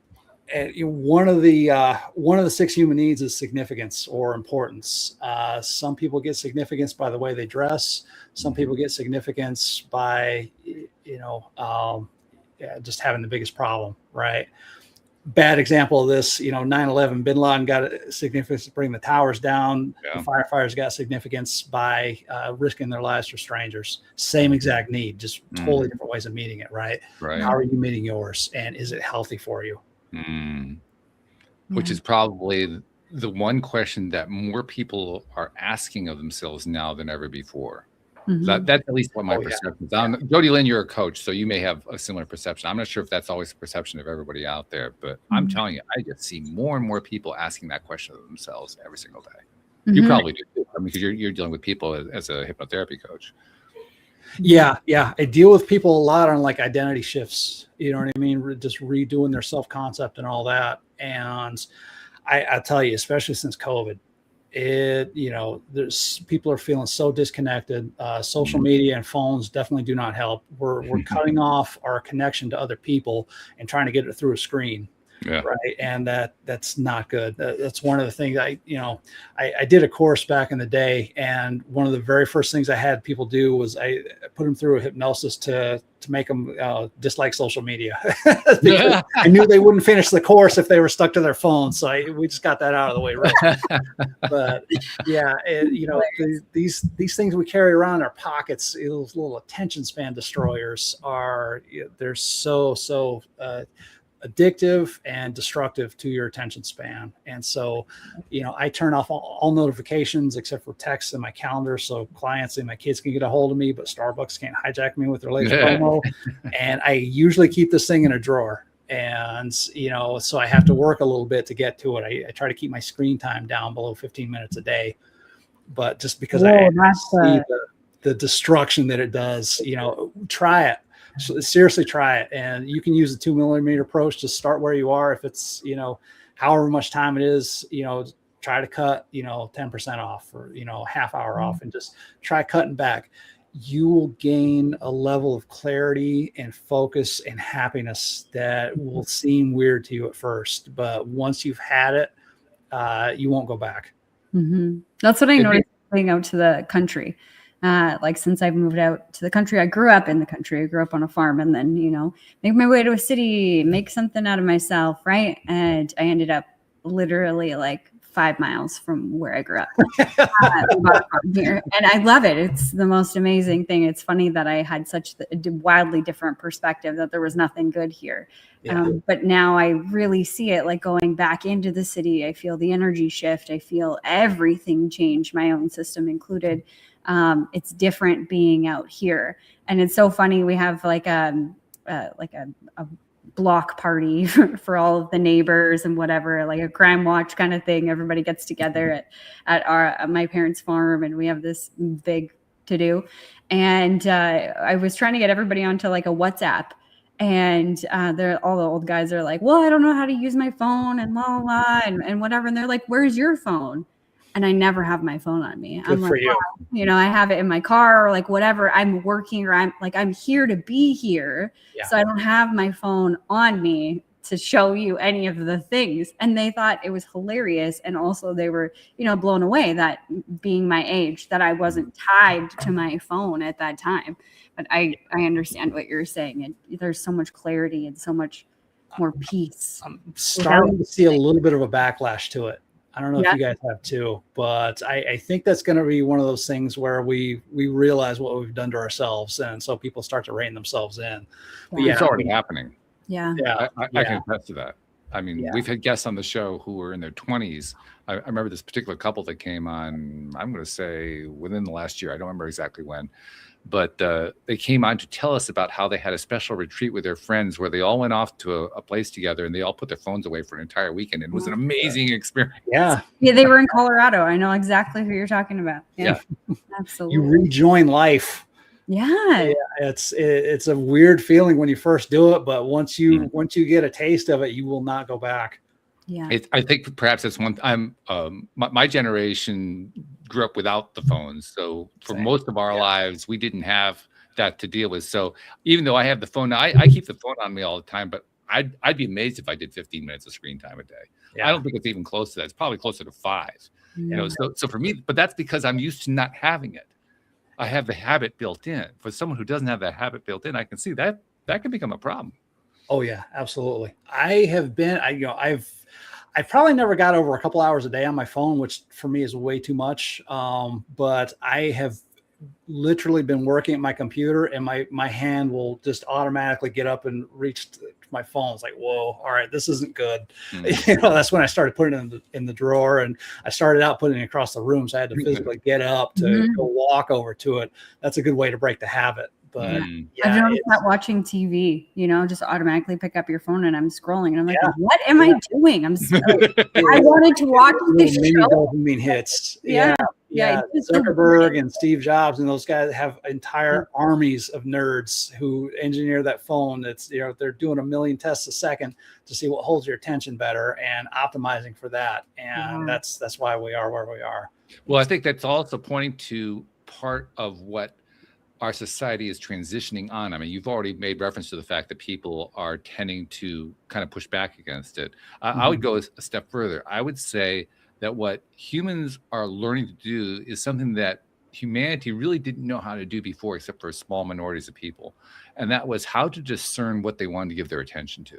Speaker 3: one of the 6 human needs is significance or importance. Some people get significance by the way they dress. Some people get significance by, just having the biggest problem, right? Bad example of this, 9/11, Bin Laden got significance to bring the towers down. The firefighters got significance by risking their lives for strangers. Same exact need, just totally different ways of meeting it, right? How are you meeting yours? And is it healthy for you?
Speaker 1: Which is probably the one question that more people are asking of themselves now than ever before. That's at least what my perception is. Jody Lynn, you're a coach, so you may have a similar perception. I'm not sure if that's always the perception of everybody out there, but I'm telling you, I just see more and more people asking that question of themselves every single day. You probably do too, because you're dealing with people as a hypnotherapy coach.
Speaker 3: Yeah. I deal with people a lot on like identity shifts. You know what I mean? Just redoing their self-concept and all that. And I tell you, especially since COVID, there's people are feeling so disconnected. Social media and phones definitely do not help. We're cutting off our connection to other people and trying to get it through a screen.
Speaker 1: Yeah.
Speaker 3: Right. And that's not good. That's one of the things I did a course back in the day. And one of the very first things I had people do was I put them through a hypnosis to make them dislike social media. Because I knew they wouldn't finish the course if they were stuck to their phone. So we just got that out of the way. Right. But yeah, these things we carry around in our pockets, those little attention span destroyers they're so addictive and destructive to your attention span. And so, I turn off all notifications except for texts in my calendar. So clients and my kids can get a hold of me, but Starbucks can't hijack me with their latest promo. And I usually keep this thing in a drawer. And, so I have to work a little bit to get to it. I try to keep my screen time down below 15 minutes a day, but just because I see the destruction that it does, try it. So seriously, try it. And you can use the 2 millimeter approach to start where you are. If it's, however much time it is, try to cut, 10% off or, half hour off, and just try cutting back. You will gain a level of clarity and focus and happiness that will seem weird to you at first. But once you've had it, you won't go back.
Speaker 4: Mm-hmm. That's what I noticed going out to the country. Since I've moved out to the country, I grew up in the country. I grew up on a farm, and then, make my way to a city, make something out of myself. Right. And I ended up literally like 5 miles from where I grew up here. And I love it. It's the most amazing thing. It's funny that I had such a wildly different perspective that there was nothing good here. Yeah. But now I really see it, like going back into the city. I feel the energy shift. I feel everything change, my own system included. It's different being out here. And it's so funny. We have like a block party for all of the neighbors and whatever, like a crime watch kind of thing. Everybody gets together at my parents' farm, and we have this big to do. And I was trying to get everybody onto like a WhatsApp, and all the old guys are like, well, I don't know how to use my phone and la la and whatever. And they're like, where's your phone? And I never have my phone on me.
Speaker 3: Good for you.
Speaker 4: I have it in my car or like whatever. I'm working, or I'm here to be here. Yeah. So I don't have my phone on me to show you any of the things. And they thought it was hilarious. And also they were, blown away that being my age, that I wasn't tied to my phone at that time. But I understand what you're saying. And there's so much clarity and so much more peace.
Speaker 3: I'm starting to see a little bit of a backlash to it. I don't know if you guys have too, but I think that's going to be one of those things where we realize what we've done to ourselves. And so people start to rein themselves in.
Speaker 1: But it's already happening.
Speaker 4: Yeah.
Speaker 1: I can attest to that. I mean, we've had guests on the show who were in their 20s. I remember this particular couple that came on, I'm going to say within the last year. I don't remember exactly when. But they came on to tell us about how they had a special retreat with their friends where they all went off to a place together, and they all put their phones away for an entire weekend. It was an amazing experience.
Speaker 3: Yeah.
Speaker 4: Yeah, they were in Colorado. I know exactly who you're talking about. Yeah. Absolutely.
Speaker 3: You rejoin life.
Speaker 4: Yeah.
Speaker 3: It's a weird feeling when you first do it, but once you get a taste of it, you will not go back.
Speaker 4: Yeah.
Speaker 1: I think perhaps that's one. My generation grew up without the phones, so for most of our lives, we didn't have that to deal with. So even though I have the phone, I keep the phone on me all the time. But I'd be amazed if I did 15 minutes of screen time a day. Yeah. I don't think it's even close to that. It's probably closer to 5. Yeah. So for me, but that's because I'm used to not having it. I have the habit built in. For someone who doesn't have that habit built in, I can see that can become a problem.
Speaker 3: Oh yeah, absolutely. I've probably never got over a couple hours a day on my phone, which for me is way too much. But I have literally been working at my computer, and my hand will just automatically get up and reach my phone. It's like, whoa, all right, this isn't good. That's when I started putting it in the drawer, and I started out putting it across the room. So I had to physically get up to go walk over to it. That's a good way to break the habit. But
Speaker 4: I've noticed that watching TV, just automatically pick up your phone and I'm scrolling and I'm like, what am I doing? I wanted to watch this show.
Speaker 3: Dopamine hits. Yeah,
Speaker 4: just the
Speaker 3: Zuckerberg and Steve Jobs and those guys have entire armies of nerds who engineer that phone. That's, you know, they're doing 1 million tests a second to see what holds your attention better and optimizing for that. And that's why we are where we are.
Speaker 1: Well, I think that's also pointing to part of what our society is transitioning on. I mean, you've already made reference to the fact that people are tending to kind of push back against it. I would go a step further. I would say that what humans are learning to do is something that humanity really didn't know how to do before, except for small minorities of people. And that was how to discern what they wanted to give their attention to.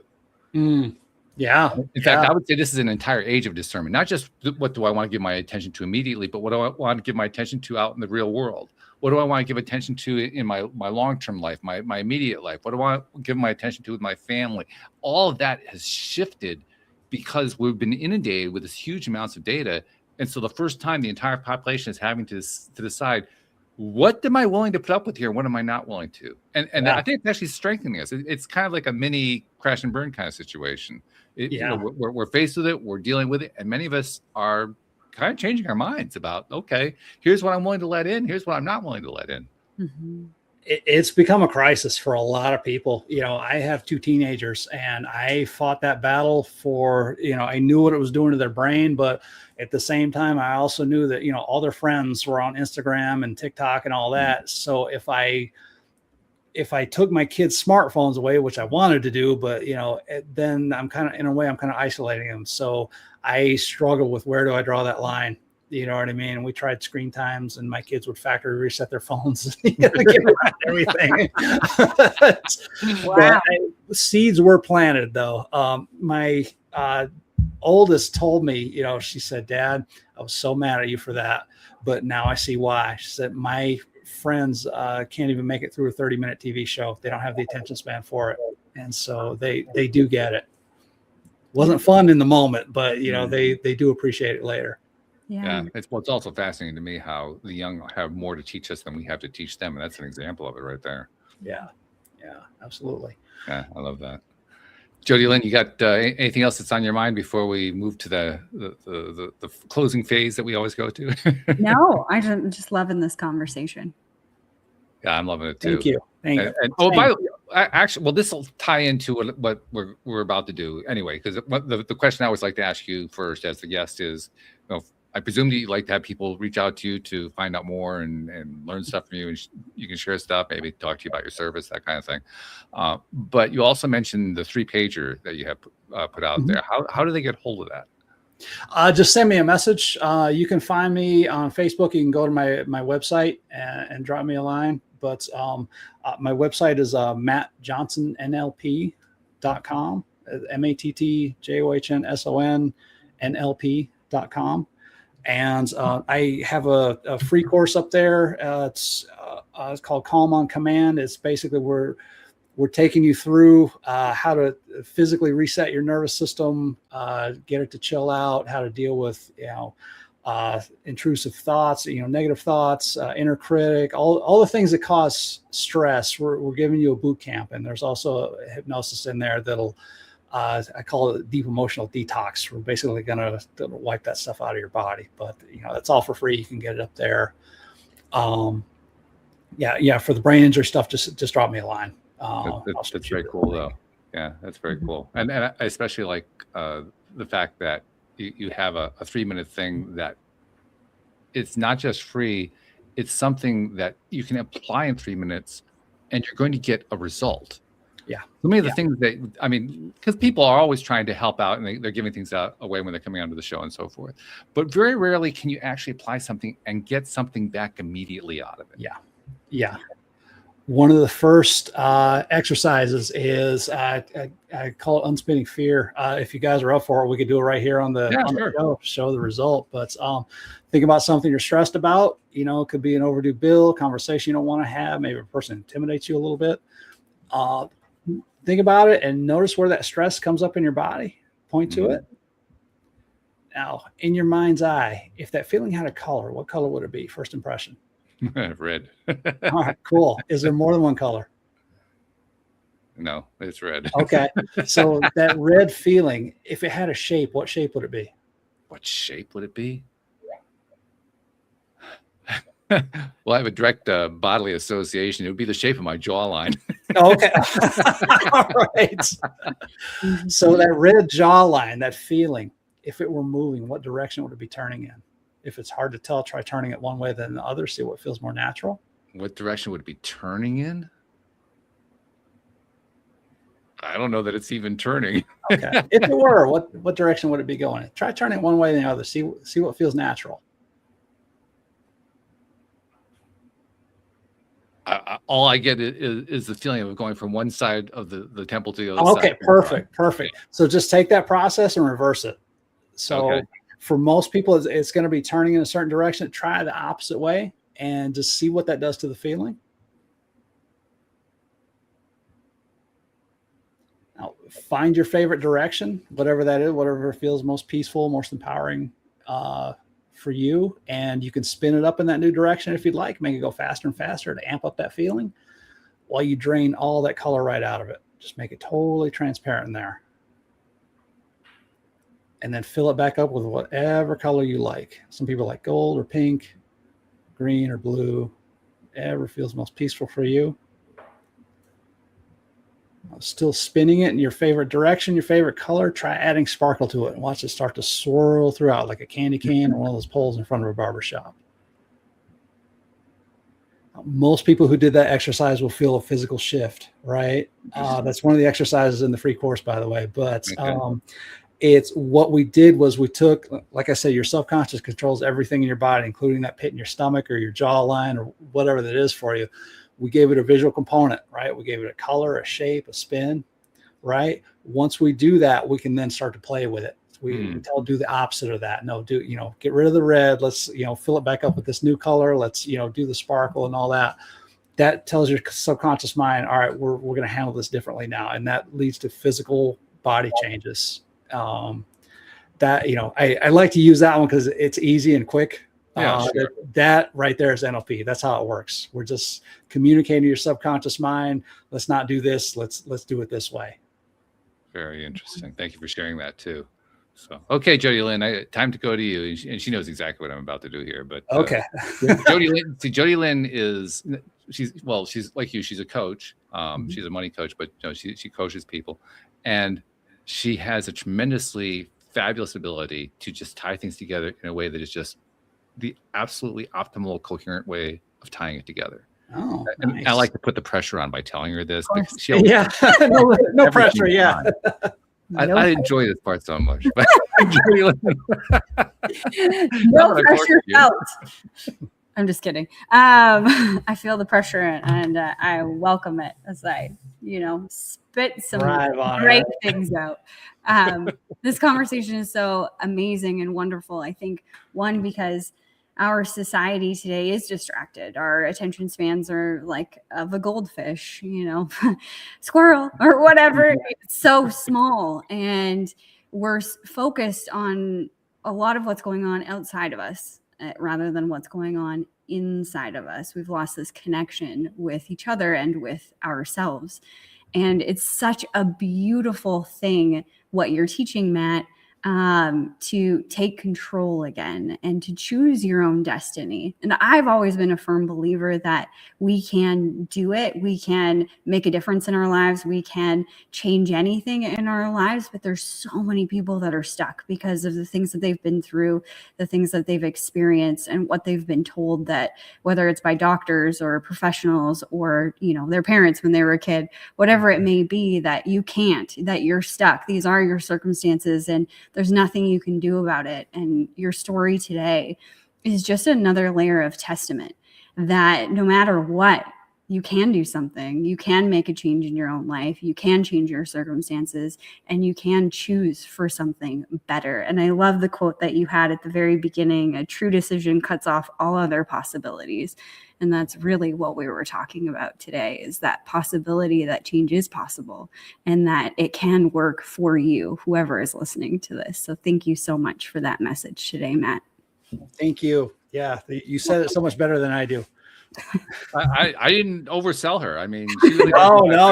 Speaker 3: Yeah.
Speaker 1: In fact, I would say this is an entire age of discernment, not just what do I want to give my attention to immediately, but what do I want to give my attention to out in the real world? What do I want to give attention to in my long-term life, my immediate life? What do I want to give my attention to with my family? All of that has shifted because we've been inundated with this huge amounts of data. And so the first time the entire population is having to decide, what am I willing to put up with here? What am I not willing to? And I think it's actually strengthening us. It's kind of like a mini crash and burn kind of situation. You know, we're faced with it. We're dealing with it. And many of us are kind of changing our minds about, okay, here's what I'm willing to let in. Here's what I'm not willing to let in.
Speaker 3: It's become a crisis for a lot of people. You know, I have 2 teenagers and I fought that battle for, you know, I knew what it was doing to their brain, but at the same time, I also knew that, you know, all their friends were on Instagram and TikTok and all that. So if I took my kids' smartphones away, which I wanted to do, but, you know, then I'm kind of isolating them. So I struggle with, where do I draw that line? You know what I mean? And we tried screen times and my kids would factory reset their phones, get around everything. Wow. Seeds were planted though. My oldest told me, you know, she said, Dad, I was so mad at you for that, but now I see why. She said, my friends can't even make it through a 30-minute TV show. They don't have the attention span for it. And so they do get it. Wasn't fun in the moment, but you know, they do appreciate it later.
Speaker 1: Yeah. It's also fascinating to me how the young have more to teach us than we have to teach them. And that's an example of it right there.
Speaker 3: Yeah, absolutely.
Speaker 1: Yeah, I love that. Jody Lynn, you got anything else that's on your mind before we move to the closing phase that we always go to?
Speaker 4: No, I'm just loving this conversation.
Speaker 1: Yeah, I'm loving it too.
Speaker 3: Thank you.
Speaker 1: And oh, by the way, actually, well, this will tie into what we're about to do anyway, because the question I always like to ask you first as the guest is, you know, I presume that you like to have people reach out to you to find out more and learn stuff from you, and you can share stuff, maybe talk to you about your service, that kind of thing. But you also mentioned the 3-pager that you have put out there. How do they get hold of that?
Speaker 3: Just send me a message. You can find me on Facebook. You can go to my website and drop me a line. But my website is mattjohnsonnlp.com, mattjohnsonnlp.com. And I have a free course up there. It's called Calm on Command. It's basically we're taking you through how to physically reset your nervous system, get it to chill out, how to deal with, you know, intrusive thoughts, you know, negative thoughts, inner critic, all the things that cause stress. We're giving you a boot camp, and there's also a hypnosis in there that'll I call it deep emotional detox. We're basically gonna wipe that stuff out of your body, but you know, that's all for free. You can get it up there. For the brain injury stuff, just drop me a line.
Speaker 1: That's very cool though. Yeah, that's very cool. And I especially like the fact that you have a 3-minute thing that it's not just free, it's something that you can apply in 3 minutes and you're going to get a result.
Speaker 3: Yeah.
Speaker 1: So many of the things that, I mean, because people are always trying to help out and they're giving things away when they're coming onto the show and so forth. But very rarely can you actually apply something and get something back immediately out of it.
Speaker 3: Yeah. One of the first exercises is I call it unspinning fear. If you guys are up for it, we could do it right here on the show the result. But think about something you're stressed about. You know, it could be an overdue bill, conversation you don't want to have. Maybe a person intimidates you a little bit. Think about it and notice where that stress comes up in your body. Point to it. Now, in your mind's eye, if that feeling had a color, what color would it be? First impression.
Speaker 1: Red.
Speaker 3: All right, cool. Is there more than one color?
Speaker 1: No, it's red.
Speaker 3: Okay. So that red feeling, if it had a shape, what shape would it be?
Speaker 1: What shape would it be? Well, I have a direct bodily association. It would be the shape of my jawline.
Speaker 3: Okay. All right. So that red jawline, that feeling, if it were moving, what direction would it be turning in? If it's hard to tell, try turning it one way than the other, see what feels more natural.
Speaker 1: What direction would it be turning in? I don't know that it's even turning.
Speaker 3: Okay. If it were, what direction would it be going in? Try turning it one way than the other. See what feels natural.
Speaker 1: All I get is the feeling of going from one side of the temple to the other side.
Speaker 3: Okay, perfect. So just take that process and reverse it. So for most people, it's going to be turning in a certain direction. Try the opposite way and just see what that does to the feeling. Now, find your favorite direction, whatever that is, whatever feels most peaceful, most empowering for you. And you can spin it up in that new direction if you'd like, make it go faster and faster to amp up that feeling while you drain all that color right out of it. Just make it totally transparent in there. And then fill it back up with whatever color you like. Some people like gold or pink, green or blue, whatever feels most peaceful for you. Still spinning it in your favorite direction, your favorite color. Try adding sparkle to it and watch it start to swirl throughout like a candy cane or one of those poles in front of a barber shop. Most people who did that exercise will feel a physical shift, right? That's one of the exercises in the free course, by the way. But it's what we did was we took, like I said, your subconscious controls everything in your body, including that pit in your stomach or your jawline or whatever that is for you. We gave it a visual component, right? We gave it a color, a shape, a spin, right? Once we do that, we can then start to play with it. We do the opposite of that. No, get rid of the red. Let's, fill it back up with this new color. Let's, do the sparkle and all that. That tells your subconscious mind, all right, we're going to handle this differently now. And that leads to physical body changes. I like to use that one because it's easy and quick. Sure. That right there is NLP. That's how it works. We're just communicating to your subconscious mind. Let's not do this. Let's do it this way.
Speaker 1: Very interesting. Thank you for sharing that too. So, okay, Jody Lynn, time to go to you. And she knows exactly what I'm about to do here. But
Speaker 3: okay,
Speaker 1: Jody Lynn she's like you. She's a coach. She's a money coach, but she coaches people, and she has a tremendously fabulous ability to just tie things together in a way that is just the absolutely optimal, coherent way of tying it together.
Speaker 3: Oh,
Speaker 1: and
Speaker 3: nice.
Speaker 1: I like to put the pressure on by telling her this.
Speaker 3: No pressure. Yeah.
Speaker 1: I enjoy this part so much. But
Speaker 4: no pressure felt. I'm just kidding. I feel the pressure and I welcome it as I, spit some great things out. This conversation is so amazing and wonderful. I think because our society today is distracted. Our attention spans are like of a goldfish, squirrel or whatever. It's so small, and we're focused on a lot of what's going on outside of us rather than what's going on inside of us. We've lost this connection with each other and with ourselves. And it's such a beautiful thing what you're teaching, Matt, to take control again and to choose your own destiny. And I've always been a firm believer that we can do it. We can make a difference in our lives. We can change anything in our lives. But there's so many people that are stuck because of the things that they've been through, the things that they've experienced, and what they've been told, that whether it's by doctors or professionals or, their parents when they were a kid, whatever it may be, that you can't, that you're stuck. These are your circumstances, and there's nothing you can do about it. And your story today is just another layer of testament that no matter what, you can do something. You can make a change in your own life. You can change your circumstances, and you can choose for something better. And I love the quote that you had at the very beginning: a true decision cuts off all other possibilities. And that's really what we were talking about today, is that possibility that change is possible and that it can work for you, whoever is listening to this. So thank you so much for that message today, Matt.
Speaker 3: Thank you. Yeah, you said it so much better than I do.
Speaker 1: I didn't oversell her. I mean,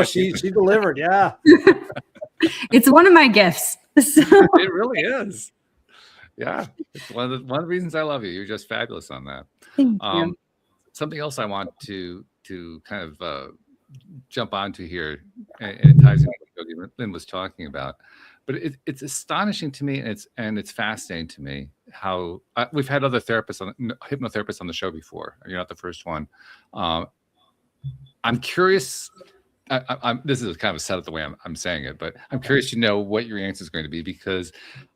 Speaker 3: she delivered. Yeah.
Speaker 4: It's one of my gifts. So.
Speaker 1: It really is. Yeah. It's one of the reasons I love you. You're just fabulous on that.
Speaker 4: Thank you.
Speaker 1: something else I want to kind of jump onto here, and it ties into what Jody Lynn was talking about. But it's astonishing to me, and it's fascinating to me how we've had other hypnotherapists on the show before. You're not the first one. I'm curious. This is kind of set up the way I'm saying it, but I'm curious to know what your answer is going to be, because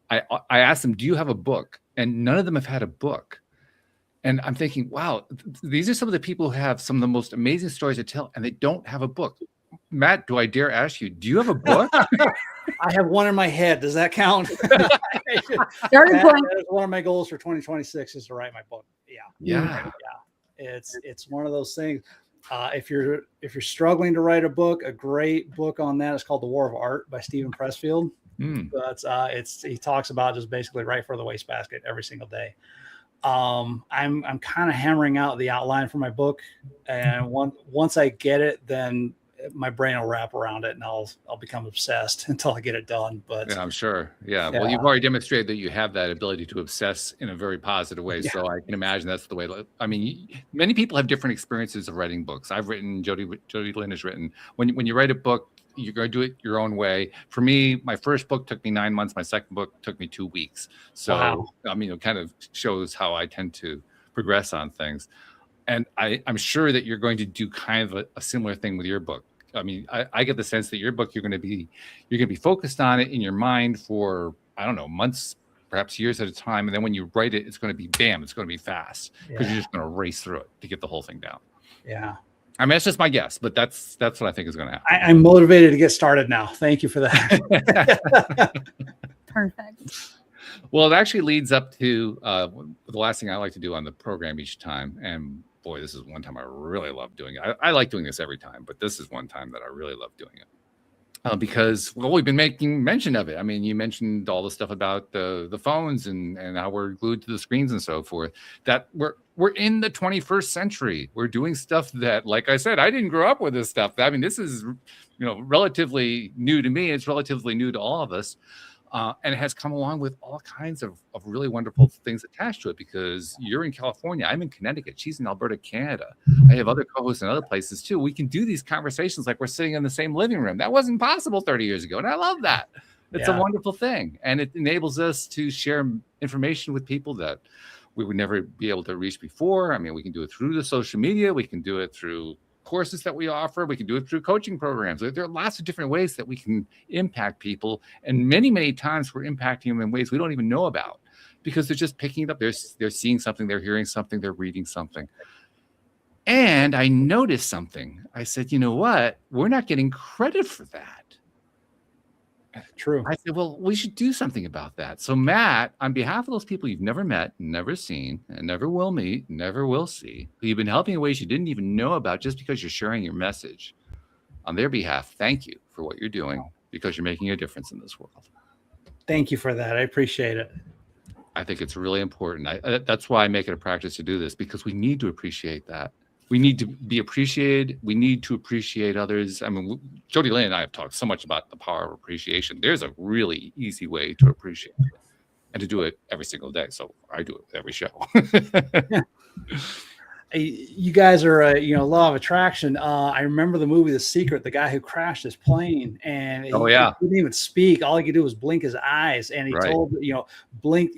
Speaker 1: I asked them, "Do you have a book?" And none of them have had a book. And I'm thinking, wow, these are some of the people who have some of the most amazing stories to tell, and they don't have a book. Matt, do I dare ask you, do you have a book?
Speaker 3: I have one in my head. Does that count?
Speaker 4: That
Speaker 3: is one of my goals for 2026 is to write my book. Yeah. It's one of those things. If you're struggling to write a book, a great book on that is called The War of Art by Stephen Pressfield. But he talks about just basically right for the wastebasket every single day. I'm kind of hammering out the outline for my book, and once I get it, then my brain will wrap around it, and I'll become obsessed until I get it done. But
Speaker 1: yeah, I'm sure. Yeah. Well, you've already demonstrated that you have that ability to obsess in a very positive way. Yeah. So I can imagine that's the way. I mean, many people have different experiences of writing books. I've written. Jody Lynn has written. When you write a book, you're going to do it your own way. For me, my first book took me 9 months. My second book took me 2 weeks. So, wow. I mean, it kind of shows how I tend to progress on things. And I'm sure that you're going to do kind of a similar thing with your book. I mean, I get the sense that your book, you're going to be focused on it in your mind for, I don't know, months, perhaps years at a time. And then when you write it, it's going to be bam, it's going to be fast, because you're just going to race through it to get the whole thing down.
Speaker 3: Yeah.
Speaker 1: I mean, that's just my guess, but that's what I think is going to happen.
Speaker 3: I'm motivated to get started now. Thank you for that.
Speaker 4: Perfect.
Speaker 1: Well, it actually leads up to the last thing I like to do on the program each time. And boy, this is one time I really love doing it. I like doing this every time, but this is one time that I really love doing it. Because, well, we've been making mention of it. I mean, you mentioned all the stuff about the phones and how we're glued to the screens and so forth, that we're in the 21st century. We're doing stuff that, like I said, I didn't grow up with this stuff. I mean, this is, relatively new to me. It's relatively new to all of us. And it has come along with all kinds of really wonderful things attached to it, because you're in California. I'm in Connecticut. She's in Alberta, Canada. I have other co-hosts in other places too. We can do these conversations like we're sitting in the same living room. That wasn't possible 30 years ago. And I love that. It's a wonderful thing. And it enables us to share information with people that we would never be able to reach before. I mean, we can do it through the social media. We can do it through courses that we offer. We can do it through coaching programs. There are lots of different ways that we can impact people. And many times we're impacting them in ways we don't even know about, because they're just picking it up. They're seeing something, they're hearing something, they're reading something. And I noticed something. I said, you know what? We're not getting credit for that.
Speaker 3: True.
Speaker 1: I said, well, we should do something about that. So Matt, on behalf of those people you've never met, never seen, and never will meet, never will see, who you've been helping in ways you didn't even know about just because you're sharing your message, on their behalf, thank you for what you're doing, because you're making a difference in this world.
Speaker 3: Thank you for that. I appreciate it.
Speaker 1: I think it's really important. That's why I make it a practice to do this, because we need to appreciate that. We need to be appreciated. We need to appreciate others. I mean, Jody Lynn and I have talked so much about the power of appreciation. There's a really easy way to appreciate it, and to do it every single day. So I do it with every show.
Speaker 3: You guys are, law of attraction. I remember the movie The Secret, the guy who crashed his plane, and he didn't even speak. All he could do was blink his eyes. And he told, blink,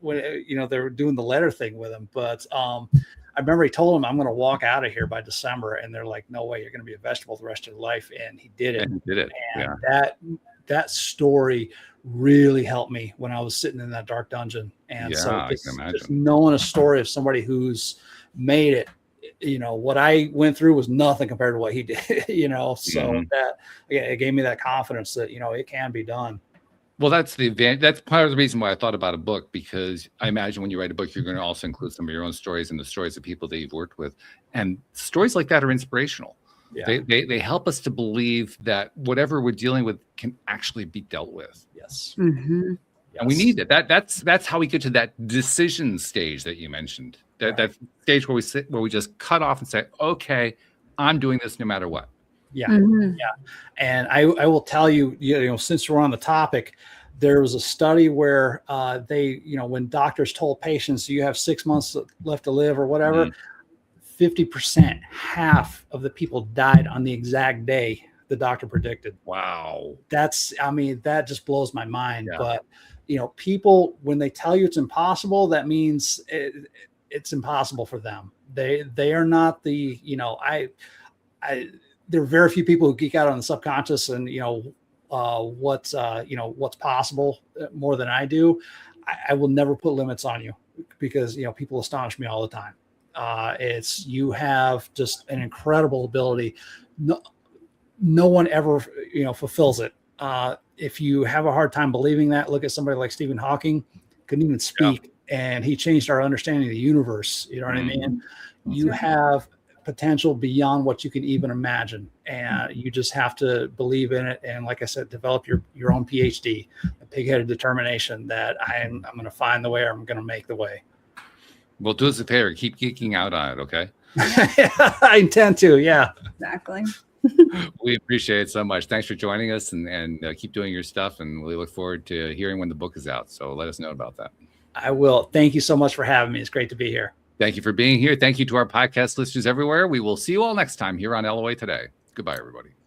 Speaker 3: when, they were doing the letter thing with him. But I remember he told him, I'm going to walk out of here by December. And they're like, no way, you're going to be a vegetable the rest of your life. And he did it. And that story really helped me when I was sitting in that dark dungeon. And so just knowing a story of somebody who's made it, what I went through was nothing compared to what he did, so that it gave me that confidence that, it can be done.
Speaker 1: Well, that's the advantage. That's part of the reason why I thought about a book, because I imagine when you write a book, you're going to also include some of your own stories and the stories of people that you've worked with. And stories like that are inspirational. Yeah. They help us to believe that whatever we're dealing with can actually be dealt with.
Speaker 3: Yes.
Speaker 4: Mm-hmm.
Speaker 1: And we need it. That's how we get to that decision stage that you mentioned. That stage where we just cut off and say, okay, I'm doing this no matter what.
Speaker 3: Yeah. Mm-hmm. Yeah. And I will tell you, since we're on the topic, there was a study where they, when doctors told patients you have 6 months left to live or whatever, 50%, half of the people died on the exact day the doctor predicted.
Speaker 1: Wow.
Speaker 3: That just blows my mind.
Speaker 1: Yeah.
Speaker 3: But, people, when they tell you it's impossible, that means it's impossible for them. They are not the, there are very few people who geek out on the subconscious and, what's possible more than I do. I will never put limits on you because, people astonish me all the time. You have just an incredible ability. No one ever, fulfills it. If you have a hard time believing that, look at somebody like Stephen Hawking, couldn't even speak, and he changed our understanding of the universe. You know what I mean? You have potential beyond what you can even imagine, and you just have to believe in it. And like I said, develop your own PhD, a pig-headed determination that I'm going to find the way, or I'm going to make the way.
Speaker 1: Well, do us a favor, keep geeking out on it, okay?
Speaker 3: I intend to, yeah.
Speaker 4: Exactly.
Speaker 1: We appreciate it so much. Thanks for joining us, and keep doing your stuff. And we look forward to hearing when the book is out. So let us know about that.
Speaker 3: I will. Thank you so much for having me. It's great to be here.
Speaker 1: Thank you for being here. Thank you to our podcast listeners everywhere. We will see you all next time here on LOA Today. Goodbye, everybody.